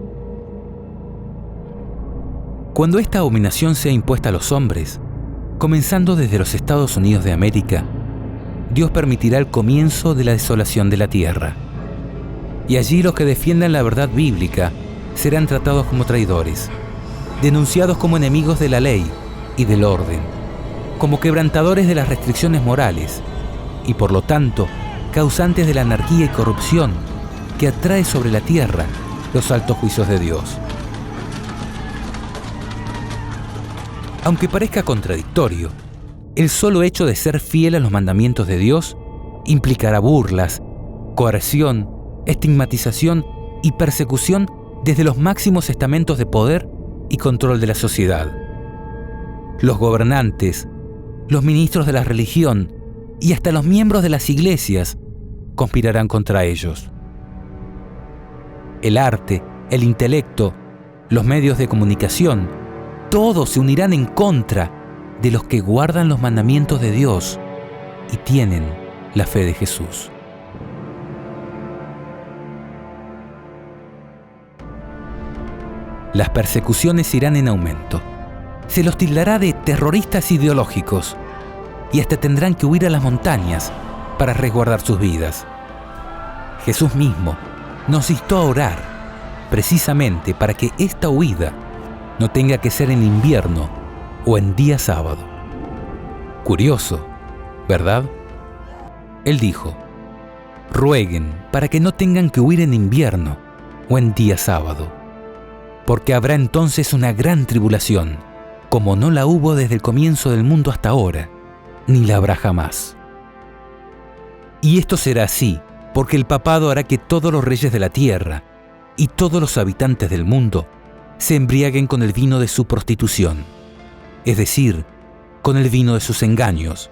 Cuando esta abominación sea impuesta a los hombres, comenzando desde los Estados Unidos de América, Dios permitirá el comienzo de la desolación de la tierra. Y allí los que defiendan la verdad bíblica serán tratados como traidores, denunciados como enemigos de la ley y del orden, como quebrantadores de las restricciones morales y por lo tanto causantes de la anarquía y corrupción que atrae sobre la tierra los altos juicios de Dios. Aunque parezca contradictorio, el solo hecho de ser fiel a los mandamientos de Dios implicará burlas, coerción, estigmatización y persecución desde los máximos estamentos de poder y control de la sociedad. Los gobernantes, los ministros de la religión y hasta los miembros de las iglesias conspirarán contra ellos. El arte, el intelecto, los medios de comunicación, todos se unirán en contra de los que guardan los mandamientos de Dios y tienen la fe de Jesús. Las persecuciones irán en aumento. Se los tildará de terroristas ideológicos y hasta tendrán que huir a las montañas para resguardar sus vidas. Jesús mismo nos instó a orar precisamente para que esta huida no tenga que ser en invierno o en día sábado. Curioso, ¿verdad? Él dijo: rueguen para que no tengan que huir en invierno o en día sábado, porque habrá entonces una gran tribulación, como no la hubo desde el comienzo del mundo hasta ahora, ni la habrá jamás. Y esto será así, porque el papado hará que todos los reyes de la tierra y todos los habitantes del mundo se embriaguen con el vino de su prostitución, es decir, con el vino de sus engaños,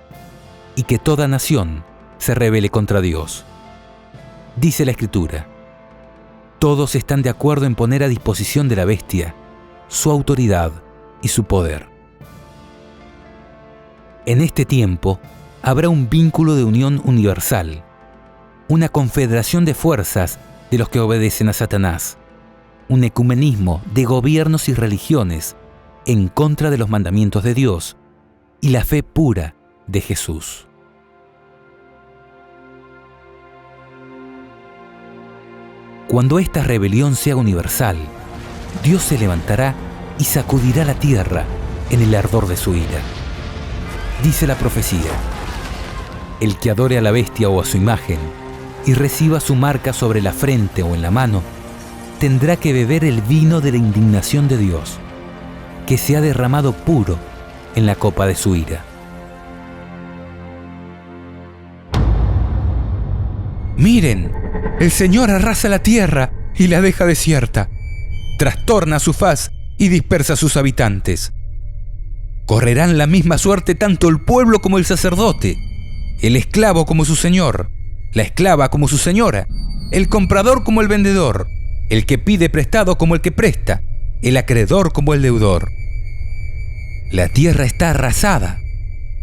y que toda nación se rebele contra Dios. Dice la Escritura: todos están de acuerdo en poner a disposición de la bestia su autoridad y su poder. En este tiempo habrá un vínculo de unión universal, una confederación de fuerzas de los que obedecen a Satanás, un ecumenismo de gobiernos y religiones en contra de los mandamientos de Dios y la fe pura de Jesús. Cuando esta rebelión sea universal, Dios se levantará y sacudirá la tierra en el ardor de su ira. Dice la profecía: el que adore a la bestia o a su imagen y reciba su marca sobre la frente o en la mano, tendrá que beber el vino de la indignación de Dios, que se ha derramado puro en la copa de su ira.
Miren, el Señor arrasa la tierra y la deja desierta, trastorna su faz y dispersa a sus habitantes. Correrán la misma suerte tanto el pueblo como el sacerdote, el esclavo como su señor, la esclava como su señora, el comprador como el vendedor, el que pide prestado como el que presta, el acreedor como el deudor. La tierra está arrasada,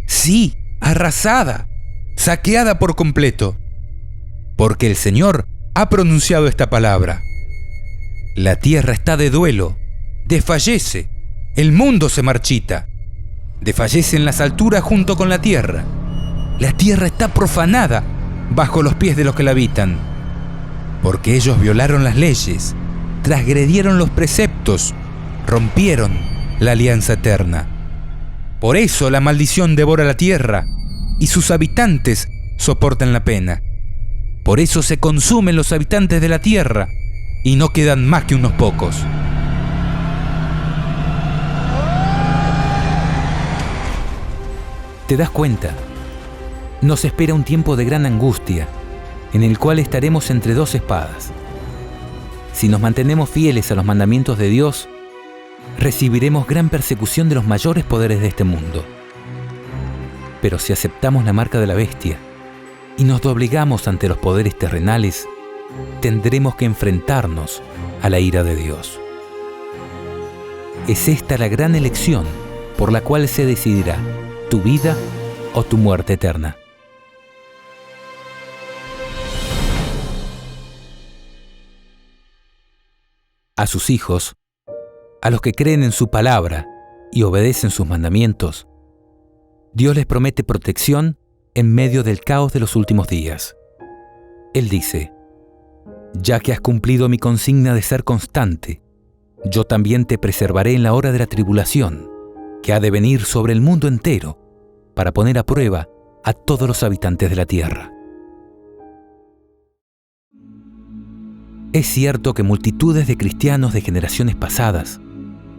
sí, arrasada, saqueada por completo, porque el Señor ha pronunciado esta palabra. La tierra está de duelo, desfallece, el mundo se marchita, desfallece en las alturas junto con la tierra está profanada bajo los pies de los que la habitan, porque ellos violaron las leyes, transgredieron los preceptos, rompieron la alianza eterna. Por eso la maldición devora la tierra y sus habitantes soportan la pena. Por eso se consumen los habitantes de la tierra y no quedan más que unos pocos.
¿Te das cuenta? Nos espera un tiempo de gran angustia, en el cual estaremos entre dos espadas. Si nos mantenemos fieles a los mandamientos de Dios, recibiremos gran persecución de los mayores poderes de este mundo. Pero si aceptamos la marca de la bestia y nos doblegamos ante los poderes terrenales, tendremos que enfrentarnos a la ira de Dios. Es esta la gran elección por la cual se decidirá tu vida o tu muerte eterna. A sus hijos, a los que creen en su palabra y obedecen sus mandamientos, Dios les promete protección en medio del caos de los últimos días. Él dice: ya que has cumplido mi consigna de ser constante, yo también te preservaré en la hora de la tribulación, que ha de venir sobre el mundo entero, para poner a prueba a todos los habitantes de la tierra. Es cierto que multitudes de cristianos de generaciones pasadas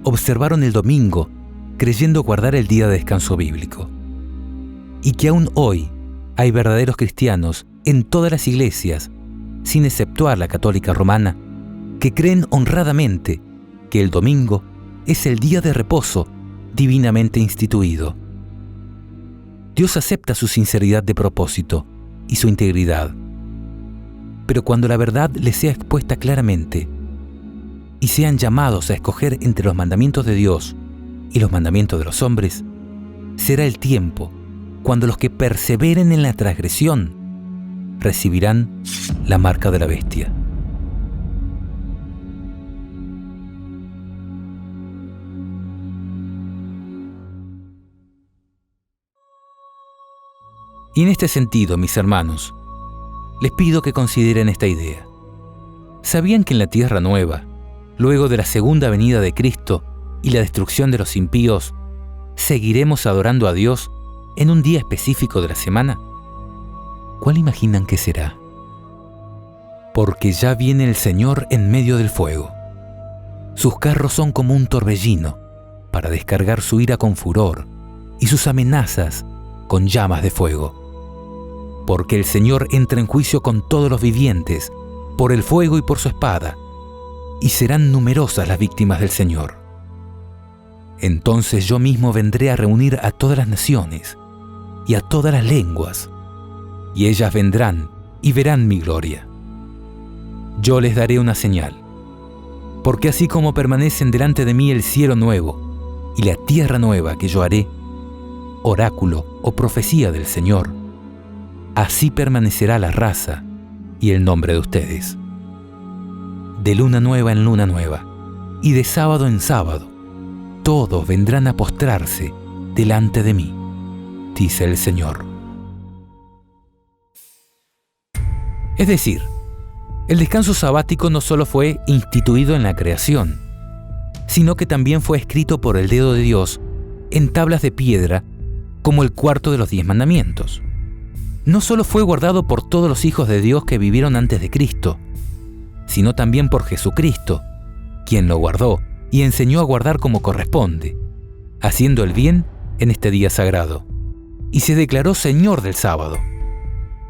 observaron el domingo creyendo guardar el día de descanso bíblico, y que aún hoy hay verdaderos cristianos en todas las iglesias, sin exceptuar la católica romana, que creen honradamente que el domingo es el día de reposo divinamente instituido. Dios acepta su sinceridad de propósito y su integridad, pero cuando la verdad les sea expuesta claramente y sean llamados a escoger entre los mandamientos de Dios y los mandamientos de los hombres, será el tiempo cuando los que perseveren en la transgresión recibirán la marca de la bestia. Y en este sentido, mis hermanos, les pido que consideren esta idea. ¿Sabían que en la Tierra Nueva, luego de la segunda venida de Cristo y la destrucción de los impíos, seguiremos adorando a Dios en un día específico de la semana? ¿Cuál imaginan que será? Porque ya viene el Señor en medio del fuego. Sus carros son como un torbellino para descargar su ira con furor y sus amenazas con llamas de fuego. Porque el Señor entra en juicio con todos los vivientes, por el fuego y por su espada, y serán numerosas las víctimas del Señor. Entonces yo mismo vendré a reunir a todas las naciones y a todas las lenguas, y ellas vendrán y verán mi gloria. Yo les daré una señal, porque así como permanecen delante de mí el cielo nuevo y la tierra nueva que yo haré, oráculo o profecía del Señor, así permanecerá la raza y el nombre de ustedes. De luna nueva en luna nueva, y de sábado en sábado, todos vendrán a postrarse delante de mí, dice el Señor. Es decir, el descanso sabático no solo fue instituido en la creación, sino que también fue escrito por el dedo de Dios en tablas de piedra como el cuarto de los 10 mandamientos. No solo fue guardado por todos los hijos de Dios que vivieron antes de Cristo, sino también por Jesucristo, quien lo guardó y enseñó a guardar como corresponde, haciendo el bien en este día sagrado, y se declaró Señor del sábado.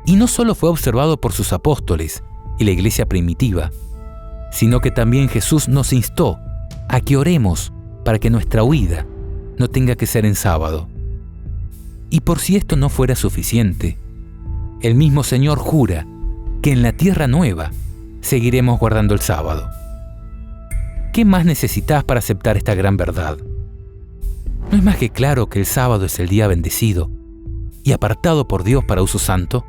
Y no solo fue observado por sus apóstoles y la iglesia primitiva, sino que también Jesús nos instó a que oremos para que nuestra huida no tenga que ser en sábado. Y por si esto no fuera suficiente, el mismo Señor jura que en la tierra nueva seguiremos guardando el sábado. ¿Qué más necesitas para aceptar esta gran verdad? ¿No es más que claro que el sábado es el día bendecido y apartado por Dios para uso santo?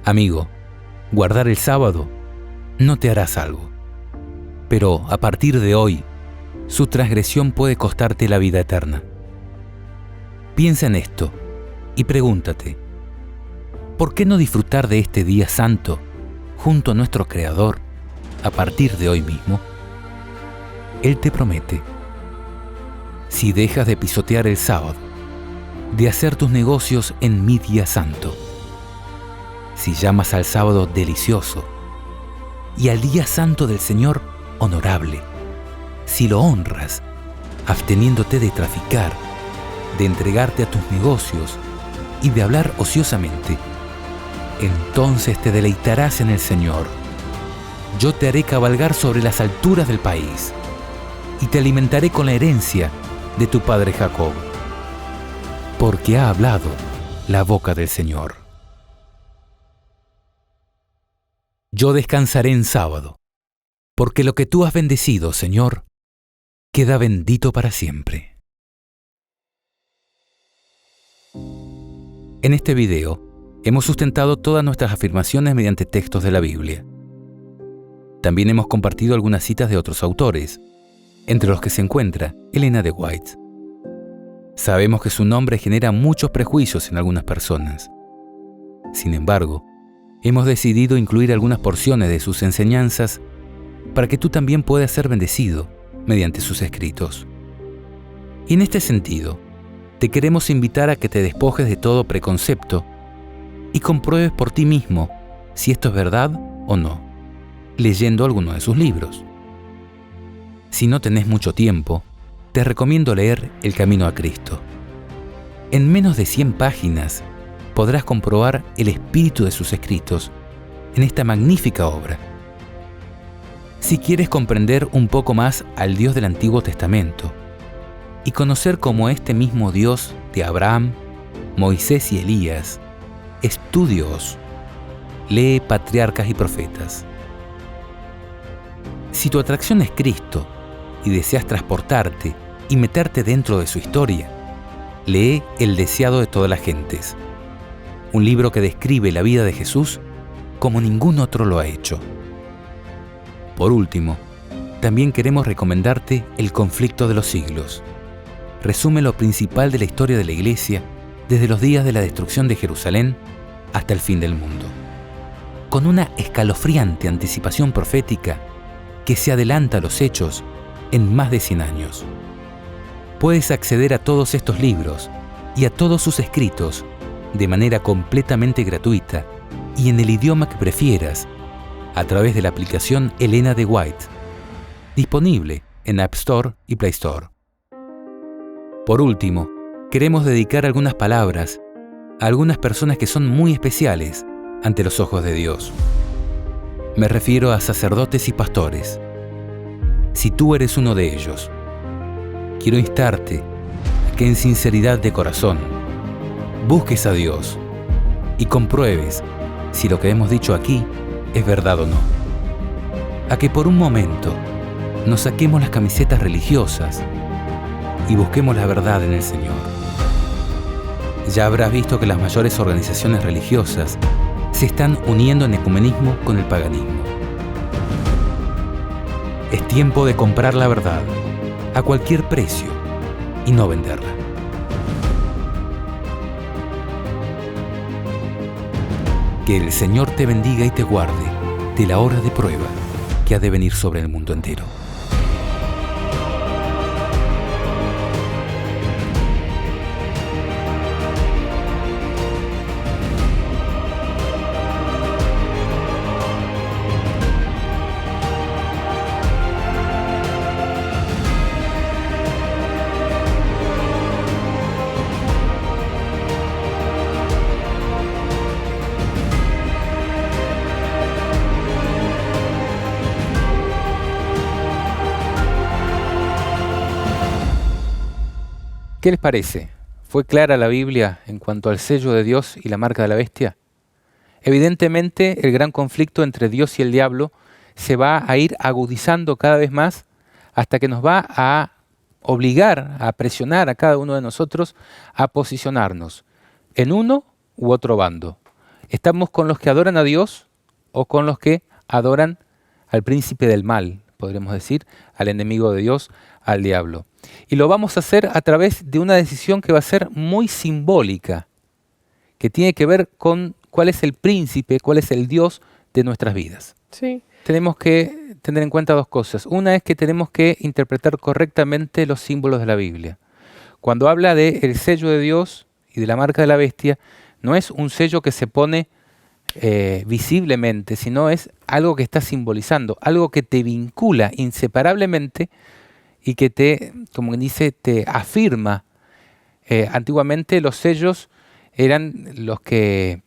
Amigo, guardar el sábado no te hará salvo. Pero a partir de hoy, su transgresión puede costarte la vida eterna. Piensa en esto y pregúntate, ¿por qué no disfrutar de este día santo junto a nuestro Creador a partir de hoy mismo? Él te promete, si dejas de pisotear el sábado, de hacer tus negocios en mi día santo, si llamas al sábado delicioso y al día santo del Señor honorable, si lo honras, absteniéndote de traficar, de entregarte a tus negocios y de hablar ociosamente, entonces te deleitarás en el Señor. Yo te haré cabalgar sobre las alturas del país y te alimentaré con la herencia de tu padre Jacob, porque ha hablado la boca del Señor. Yo descansaré en sábado, porque lo que tú has bendecido, Señor, queda bendito para siempre. En este video, hemos sustentado todas nuestras afirmaciones mediante textos de la Biblia. También hemos compartido algunas citas de otros autores, entre los que se encuentra Elena de White. Sabemos que su nombre genera muchos prejuicios en algunas personas. Sin embargo, hemos decidido incluir algunas porciones de sus enseñanzas para que tú también puedas ser bendecido mediante sus escritos. Y en este sentido, te queremos invitar a que te despojes de todo preconcepto y compruebes por ti mismo si esto es verdad o no, leyendo alguno de sus libros. Si no tenés mucho tiempo, te recomiendo leer El Camino a Cristo. En menos de 100 páginas podrás comprobar el espíritu de sus escritos en esta magnífica obra. Si quieres comprender un poco más al Dios del Antiguo Testamento y conocer cómo este mismo Dios de Abraham, Moisés y Elías es tu Dios, lee Patriarcas y Profetas. Si tu atracción es Cristo y deseas transportarte y meterte dentro de su historia, lee El deseado de todas las gentes, un libro que describe la vida de Jesús como ningún otro lo ha hecho. Por último, también queremos recomendarte El conflicto de los siglos. Resume lo principal de la historia de la Iglesia desde los días de la destrucción de Jerusalén hasta el fin del mundo, con una escalofriante anticipación profética que se adelanta a los hechos en más de 100 años. Puedes acceder a todos estos libros y a todos sus escritos de manera completamente gratuita y en el idioma que prefieras a través de la aplicación Elena de White, disponible en App Store y Play Store. Por último, queremos dedicar algunas palabras a algunas personas que son muy especiales ante los ojos de Dios. Me refiero a sacerdotes y pastores. Si tú eres uno de ellos, quiero instarte a que en sinceridad de corazón busques a Dios y compruebes si lo que hemos dicho aquí es verdad o no. A que por un momento nos saquemos las camisetas religiosas y busquemos la verdad en el Señor. Ya habrás visto que las mayores organizaciones religiosas se están uniendo en ecumenismo con el paganismo. Es tiempo de comprar la verdad a cualquier precio y no venderla. Que el Señor te bendiga y te guarde de la hora de prueba que ha de venir sobre el mundo entero.
¿Qué les parece? ¿Fue clara la Biblia en cuanto al sello de Dios y la marca de la bestia? Evidentemente, el gran conflicto entre Dios y el diablo se va a ir agudizando cada vez más hasta que nos va a obligar, a presionar a cada uno de nosotros a posicionarnos en uno u otro bando. ¿Estamos con los que adoran a Dios o con los que adoran al príncipe del mal, podríamos decir, al enemigo de Dios, al diablo. Y lo vamos a hacer a través de una decisión que va a ser muy simbólica, que tiene que ver con cuál es el príncipe, cuál es el Dios de nuestras vidas.
Sí.
Tenemos que tener en cuenta dos cosas. Una es que tenemos que interpretar correctamente los símbolos de la Biblia. Cuando habla del sello de Dios y de la marca de la bestia, no es un sello que se pone visiblemente, sino es algo que está simbolizando, algo que te vincula inseparablemente y que te, como dice, te afirma. Antiguamente los sellos eran los que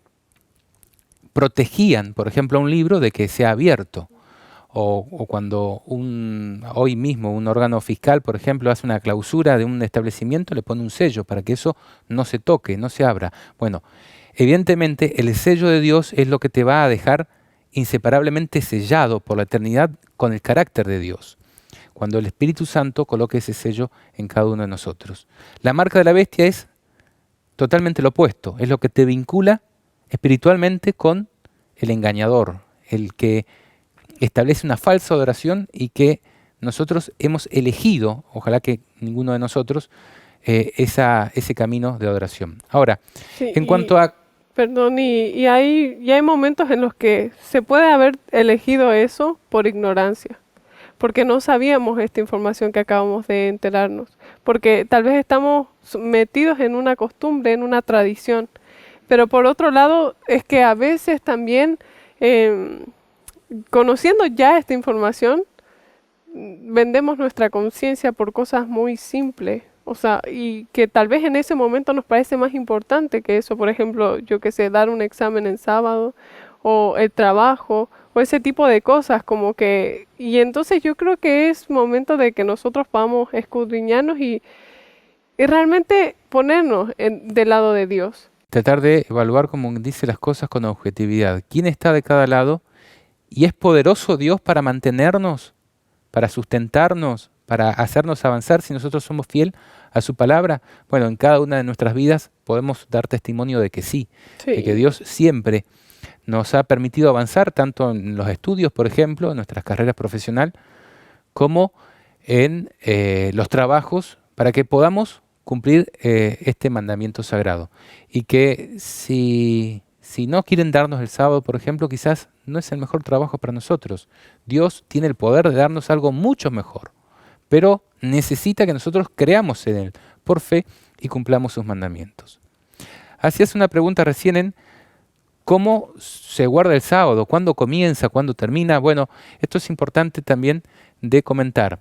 protegían, por ejemplo, un libro de que sea abierto. O cuando hoy mismo un órgano fiscal, por ejemplo, hace una clausura de un establecimiento, le pone un sello para que eso no se toque, no se abra. Bueno, evidentemente el sello de Dios es lo que te va a dejar inseparablemente sellado por la eternidad con el carácter de Dios, cuando el Espíritu Santo coloque ese sello en cada uno de nosotros. La marca de la bestia es totalmente lo opuesto, es lo que te vincula espiritualmente con el engañador, el que establece una falsa adoración y que nosotros hemos elegido, ojalá que ninguno de nosotros, ese camino de adoración. Ahora,
Sí,
en cuanto a...
Perdón, y hay momentos en los que se puede haber elegido eso por ignorancia, porque no sabíamos esta información que acabamos de enterarnos, porque tal vez estamos metidos en una costumbre, en una tradición, pero por otro lado es que a veces también, conociendo ya esta información, vendemos nuestra conciencia por cosas muy simples. O sea, y que tal vez en ese momento nos parece más importante que eso. Por ejemplo, yo qué sé, dar un examen en sábado, o el trabajo, o ese tipo de cosas, como que... Y entonces yo creo que es momento de que nosotros podamos escudriñarnos y realmente ponernos del lado de Dios.
Tratar de evaluar, como dice, las cosas con objetividad. ¿Quién está de cada lado? ¿Y es poderoso Dios para mantenernos, para sustentarnos, para hacernos avanzar si nosotros somos fiel a su palabra? Bueno, en cada una de nuestras vidas podemos dar testimonio de que sí, de que Dios siempre nos ha permitido avanzar, tanto en los estudios, por ejemplo, en nuestras carreras profesionales, como en los trabajos, para que podamos cumplir este mandamiento sagrado. Y que si no quieren darnos el sábado, por ejemplo, quizás no es el mejor trabajo para nosotros. Dios tiene el poder de darnos algo mucho mejor, pero necesita que nosotros creamos en Él por fe y cumplamos sus mandamientos. Hacías una pregunta recién en cómo se guarda el sábado, cuándo comienza, cuándo termina. Bueno, esto es importante también de comentar,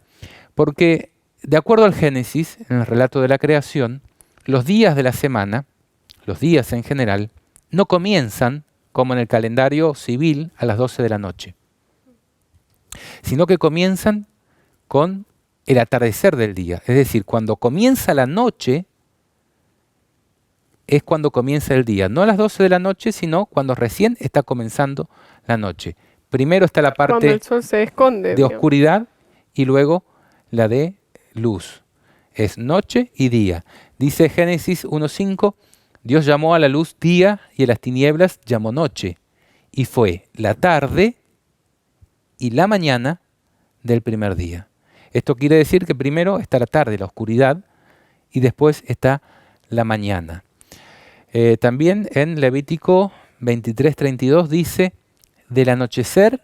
porque de acuerdo al Génesis, en el relato de la creación, los días de la semana, los días en general, no comienzan como en el calendario civil a las 12 de la noche, sino que comienzan con el atardecer del día. Es decir, cuando comienza la noche, es cuando comienza el día. No a las 12 de la noche, sino cuando recién está comenzando la noche. Primero está la parte
cuando el sol se esconde,
de oscuridad y luego la de luz. Es noche y día. Dice Génesis 1:5, Dios llamó a la luz día y a las tinieblas llamó noche. Y fue la tarde y la mañana del primer día. Esto quiere decir que primero está la tarde, la oscuridad, y después está la mañana. También en Levítico 23:32 dice, del anochecer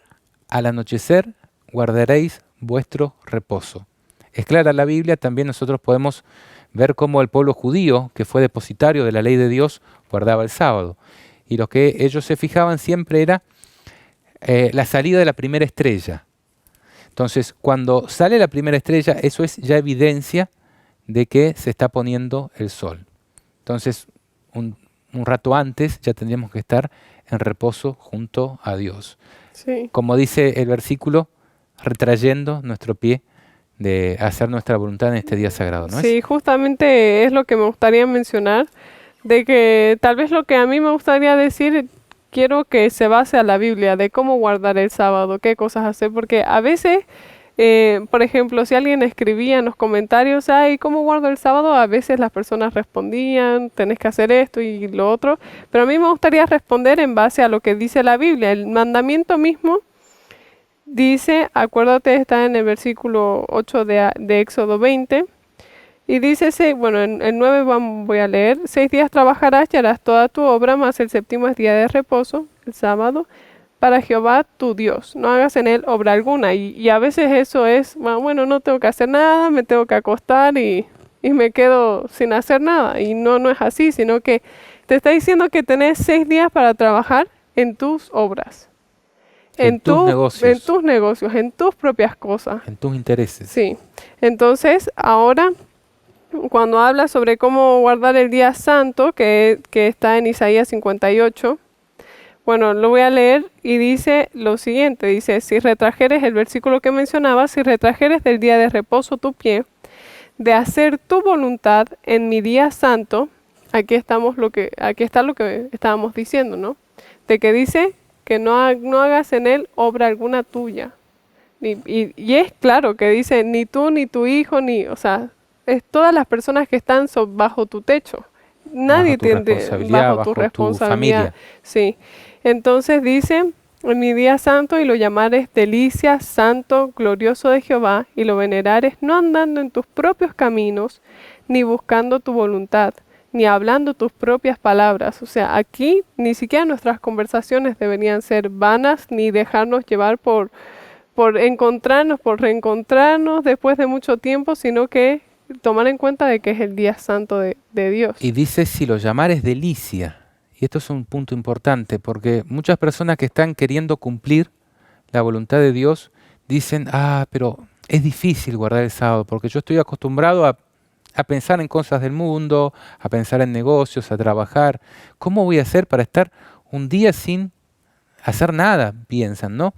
al anochecer guardaréis vuestro reposo. Es clara la Biblia, también nosotros podemos ver cómo el pueblo judío, que fue depositario de la ley de Dios, guardaba el sábado. Y lo que ellos se fijaban siempre era la salida de la primera estrella. Entonces, cuando sale la primera estrella, eso es ya evidencia de que se está poniendo el sol. Entonces, un rato antes ya tendríamos que estar en reposo junto a Dios.
Sí.
Como dice el versículo, retrayendo nuestro pie de hacer nuestra voluntad en este día sagrado, ¿no es?
Sí, justamente es lo que me gustaría mencionar, de que tal vez lo que a mí me gustaría decir, quiero que se base a la Biblia, de cómo guardar el sábado, qué cosas hacer, porque a veces, por ejemplo, si alguien escribía en los comentarios, ay, ¿cómo guardo el sábado? A veces las personas respondían, tenés que hacer esto y lo otro, pero a mí me gustaría responder en base a lo que dice la Biblia. El mandamiento mismo dice, acuérdate, está en el versículo 8 de Éxodo 20, y dice, bueno, en el 9 voy a leer, 6 días trabajarás y harás toda tu obra, mas el séptimo es día de reposo, el sábado, para Jehová tu Dios. No hagas en él obra alguna. Y a veces eso es, bueno, no tengo que hacer nada, me tengo que acostar y me quedo sin hacer nada. Y no es así, sino que te está diciendo que tenés 6 días para trabajar en tus obras.
En tus negocios.
En tus negocios, en tus propias cosas.
En tus intereses.
Sí. Entonces, ahora, cuando habla sobre cómo guardar el día santo, que está en Isaías 58, bueno, lo voy a leer y dice lo siguiente, dice, si retrajeres, el versículo que mencionaba, si retrajeres del día de reposo tu pie, de hacer tu voluntad en mi día santo, aquí está lo que estábamos diciendo, ¿no? De que dice que no hagas en él obra alguna tuya. Y es claro que dice, ni tú, ni tu hijo, o sea, es todas las personas que están bajo tu techo. Nadie tiene bajo tu responsabilidad.
Familia.
Sí. Entonces dice, en mi día santo, y lo llamares delicia, santo, glorioso de Jehová, y lo venerares, no andando en tus propios caminos, ni buscando tu voluntad, ni hablando tus propias palabras. O sea, aquí ni siquiera nuestras conversaciones deberían ser vanas, ni dejarnos llevar por encontrarnos, por reencontrarnos después de mucho tiempo, sino que tomar en cuenta de que es el día santo de Dios.
Y dice, si lo llamares delicia. Y esto es un punto importante, porque muchas personas que están queriendo cumplir la voluntad de Dios dicen, pero es difícil guardar el sábado, porque yo estoy acostumbrado a pensar en cosas del mundo, a pensar en negocios, a trabajar. ¿Cómo voy a hacer para estar un día sin hacer nada? Piensan, ¿no?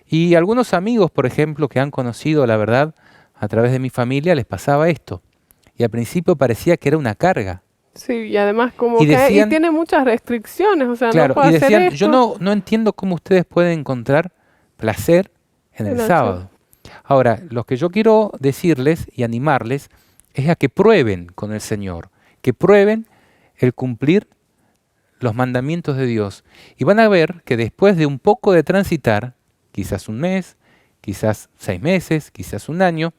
Y algunos amigos, por ejemplo, que han conocido la verdad a través de mi familia, les pasaba esto. Y al principio parecía que era una carga.
Sí, y además
y decían,
y tiene muchas restricciones, o sea,
claro,
no puedo
y decían,
hacer esto.
Yo no entiendo cómo ustedes pueden encontrar placer en el sábado. Ahora, lo que yo quiero decirles y animarles es a que prueben con el Señor, que prueben el cumplir los mandamientos de Dios. Y van a ver que después de un poco de transitar, quizás un mes, quizás 6 meses, quizás un año,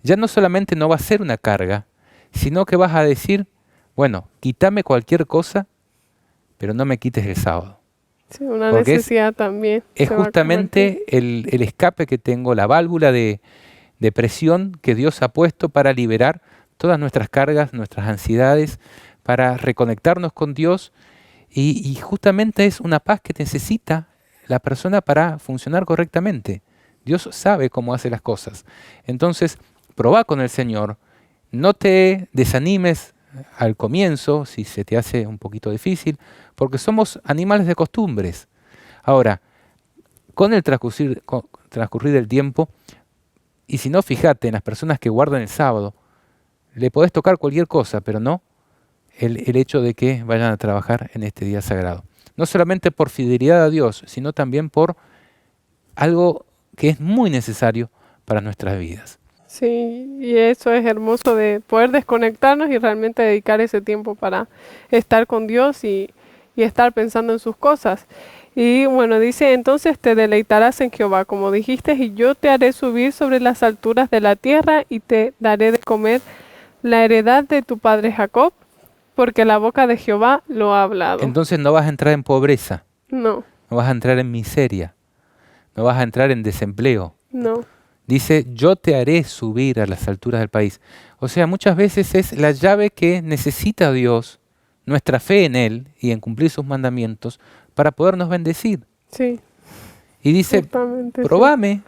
ya no solamente no va a ser una carga, sino que vas a decir, bueno, quítame cualquier cosa, pero no me quites el sábado.
Sí, una necesidad también.
Es justamente el escape que tengo, la válvula de presión que Dios ha puesto para liberar todas nuestras cargas, nuestras ansiedades, para reconectarnos con Dios. Y justamente es una paz que necesita la persona para funcionar correctamente. Dios sabe cómo hace las cosas. Entonces, probá con el Señor. No te desanimes al comienzo, si se te hace un poquito difícil, porque somos animales de costumbres. Ahora, con el transcurrir del tiempo, y si no, fíjate en las personas que guardan el sábado, le podés tocar cualquier cosa, pero no el hecho de que vayan a trabajar en este día sagrado. No solamente por fidelidad a Dios, sino también por algo que es muy necesario para nuestras vidas.
Sí, y eso es hermoso de poder desconectarnos y realmente dedicar ese tiempo para estar con Dios y estar pensando en sus cosas. Y bueno, dice, entonces te deleitarás en Jehová, como dijiste, y yo te haré subir sobre las alturas de la tierra y te daré de comer la heredad de tu padre Jacob, porque la boca de Jehová lo ha hablado.
Entonces no vas a entrar en pobreza.
No.
No vas a entrar en miseria. No vas a entrar en desempleo.
No.
Dice, yo te haré subir a las alturas del país. O sea, muchas veces es la llave que necesita Dios, nuestra fe en Él y en cumplir sus mandamientos, para podernos bendecir.
Sí.
Y dice, probame,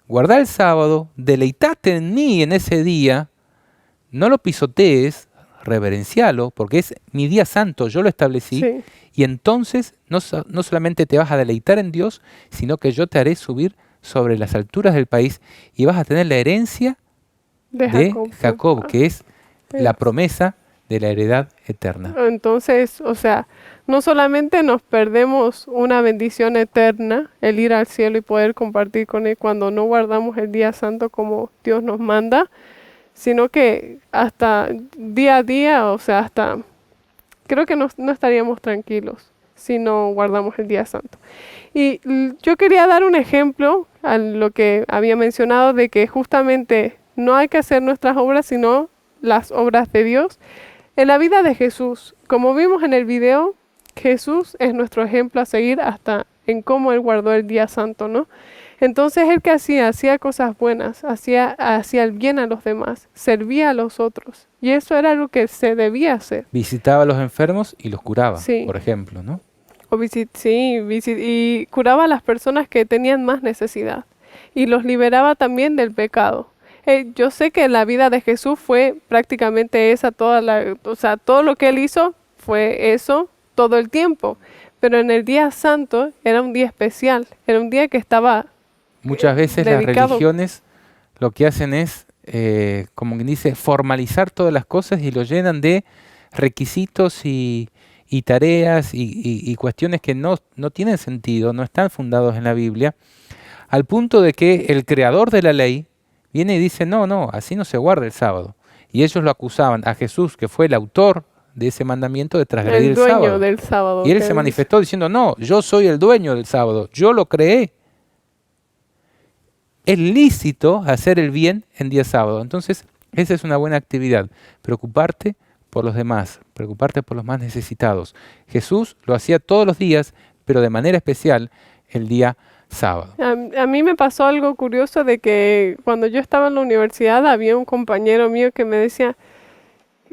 guardá el sábado, deleitate en mí en ese día, no lo pisotees, reverencialo, porque es mi día santo, yo lo establecí,
sí.
Y entonces no solamente te vas a deleitar en Dios, sino que yo te haré subir sobre las alturas del país y vas a tener la herencia de Jacob, que es la promesa de la heredad eterna.
Entonces, o sea, no solamente nos perdemos una bendición eterna, el ir al cielo y poder compartir con Él cuando no guardamos el día santo como Dios nos manda, sino que hasta día a día, o sea, hasta creo que no estaríamos tranquilos si no guardamos el día santo. Y yo quería dar un ejemplo a lo que había mencionado de que justamente no hay que hacer nuestras obras, sino las obras de Dios. En la vida de Jesús, como vimos en el video, Jesús es nuestro ejemplo a seguir hasta en cómo Él guardó el día santo, ¿no? Entonces, ¿Él qué hacía? Hacía cosas buenas, hacía el bien a los demás, servía a los otros. Y eso era lo que se debía hacer.
Visitaba a los enfermos y los curaba,
Sí.
por ejemplo, ¿no?
Y curaba a las personas que tenían más necesidad. Y los liberaba también del pecado. Yo sé que la vida de Jesús fue prácticamente esa, todo lo que Él hizo fue eso todo el tiempo. Pero en el día santo era un día especial, era un día que estaba
Muchas veces las
dedicado.
religiones lo que hacen es, como quien dice, formalizar todas las cosas y lo llenan de requisitos y tareas y cuestiones que no tienen sentido, no están fundados en la Biblia, al punto de que el creador de la ley viene y dice, no, así no se guarda el sábado. Y ellos lo acusaban a Jesús, que fue el autor de ese mandamiento, de transgredir el sábado.
El dueño del sábado.
Y él se manifestó diciendo, no, yo soy el dueño del sábado, yo lo creé. Es lícito hacer el bien en día sábado. Entonces, esa es una buena actividad. Preocuparte por los demás, preocuparte por los más necesitados. Jesús lo hacía todos los días, pero de manera especial el día sábado.
A mí me pasó algo curioso de que cuando yo estaba en la universidad había un compañero mío que me decía,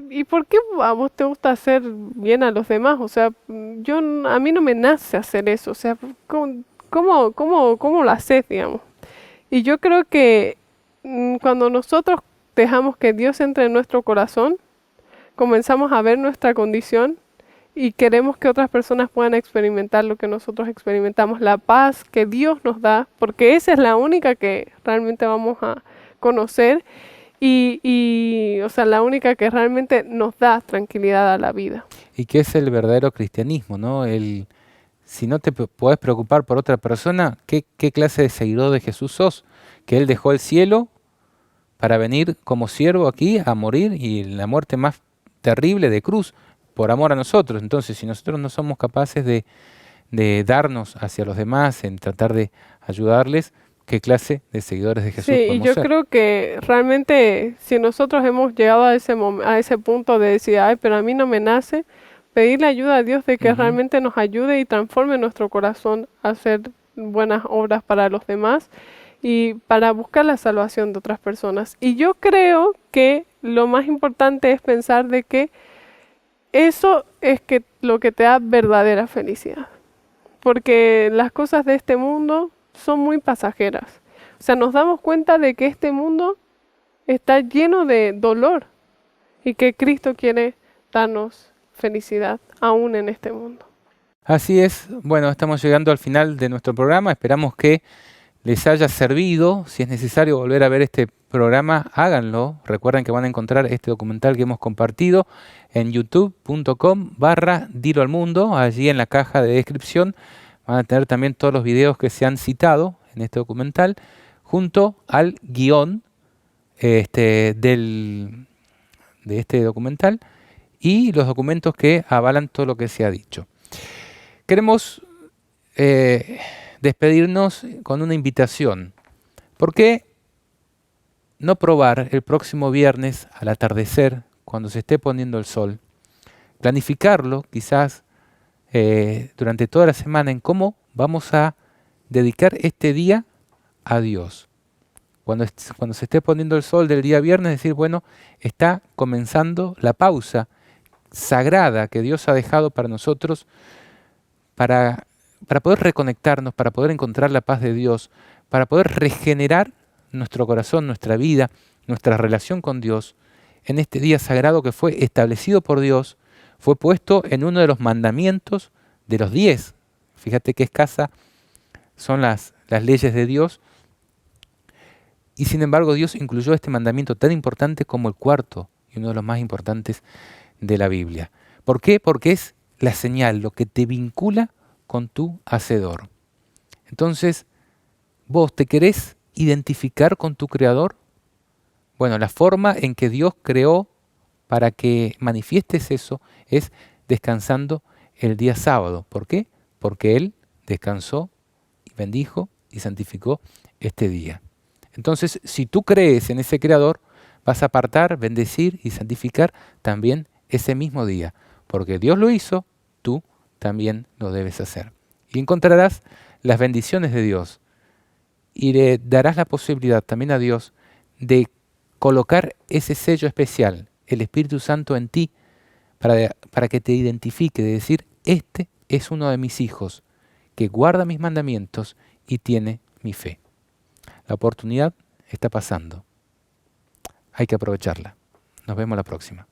¿y por qué a vos te gusta hacer bien a los demás? O sea, a mí no me nace hacer eso. O sea, ¿cómo lo haces, digamos? Y yo creo que cuando nosotros dejamos que Dios entre en nuestro corazón, comenzamos a ver nuestra condición y queremos que otras personas puedan experimentar lo que nosotros experimentamos, la paz que Dios nos da, porque esa es la única que realmente vamos a conocer y o sea, la única que realmente nos da tranquilidad a la vida.
Y que es el verdadero cristianismo, ¿no? Si no te podés preocupar por otra persona, ¿qué clase de seguidor de Jesús sos? Que Él dejó el cielo para venir como siervo aquí a morir y la muerte más terrible de cruz por amor a nosotros. Entonces, si nosotros no somos capaces de darnos hacia los demás, en tratar de ayudarles, ¿qué clase de seguidores de Jesús
Sí, y
podemos
yo
ser?
creo que realmente si nosotros hemos llegado a ese punto de decir, ay, pero a mí no me nace, pedirle ayuda a Dios de que realmente nos ayude y transforme nuestro corazón a hacer buenas obras para los demás y para buscar la salvación de otras personas. Y yo creo que lo más importante es pensar de que eso es lo que te da verdadera felicidad. Porque las cosas de este mundo son muy pasajeras. O sea, nos damos cuenta de que este mundo está lleno de dolor y que Cristo quiere darnos felicidad aún en este mundo.
Así es. Bueno, estamos llegando al final de nuestro programa. Esperamos que les haya servido. Si es necesario volver a ver este programa, háganlo. Recuerden que van a encontrar este documental que hemos compartido en youtube.com/Dilo al Mundo. Allí en la caja de descripción van a tener también todos los videos que se han citado en este documental, junto al guión de este documental y los documentos que avalan todo lo que se ha dicho. Queremos despedirnos con una invitación. ¿Por qué no probar el próximo viernes al atardecer, cuando se esté poniendo el sol, planificarlo quizás durante toda la semana en cómo vamos a dedicar este día a Dios? Cuando se esté poniendo el sol del día viernes, decir, bueno, está comenzando la pausa sagrada que Dios ha dejado para nosotros para poder reconectarnos, para poder encontrar la paz de Dios, para poder regenerar nuestro corazón, nuestra vida, nuestra relación con Dios en este día sagrado que fue establecido por Dios, fue puesto en uno de los mandamientos de los 10. Fíjate qué escasa son las leyes de Dios. Y sin embargo Dios incluyó este mandamiento tan importante como el cuarto y uno de los más importantes de la Biblia. ¿Por qué? Porque es la señal, lo que te vincula con tu Hacedor. Entonces, ¿vos te querés identificar con tu Creador? Bueno, la forma en que Dios creó para que manifiestes eso es descansando el día sábado. ¿Por qué? Porque Él descansó y bendijo y santificó este día. Entonces, si tú crees en ese Creador, vas a apartar, bendecir y santificar también ese mismo día. Porque Dios lo hizo, tú también lo debes hacer. Y encontrarás las bendiciones de Dios. Y le darás la posibilidad también a Dios de colocar ese sello especial, el Espíritu Santo en ti, para que te identifique, de decir, este es uno de mis hijos, que guarda mis mandamientos y tiene mi fe. La oportunidad está pasando. Hay que aprovecharla. Nos vemos la próxima.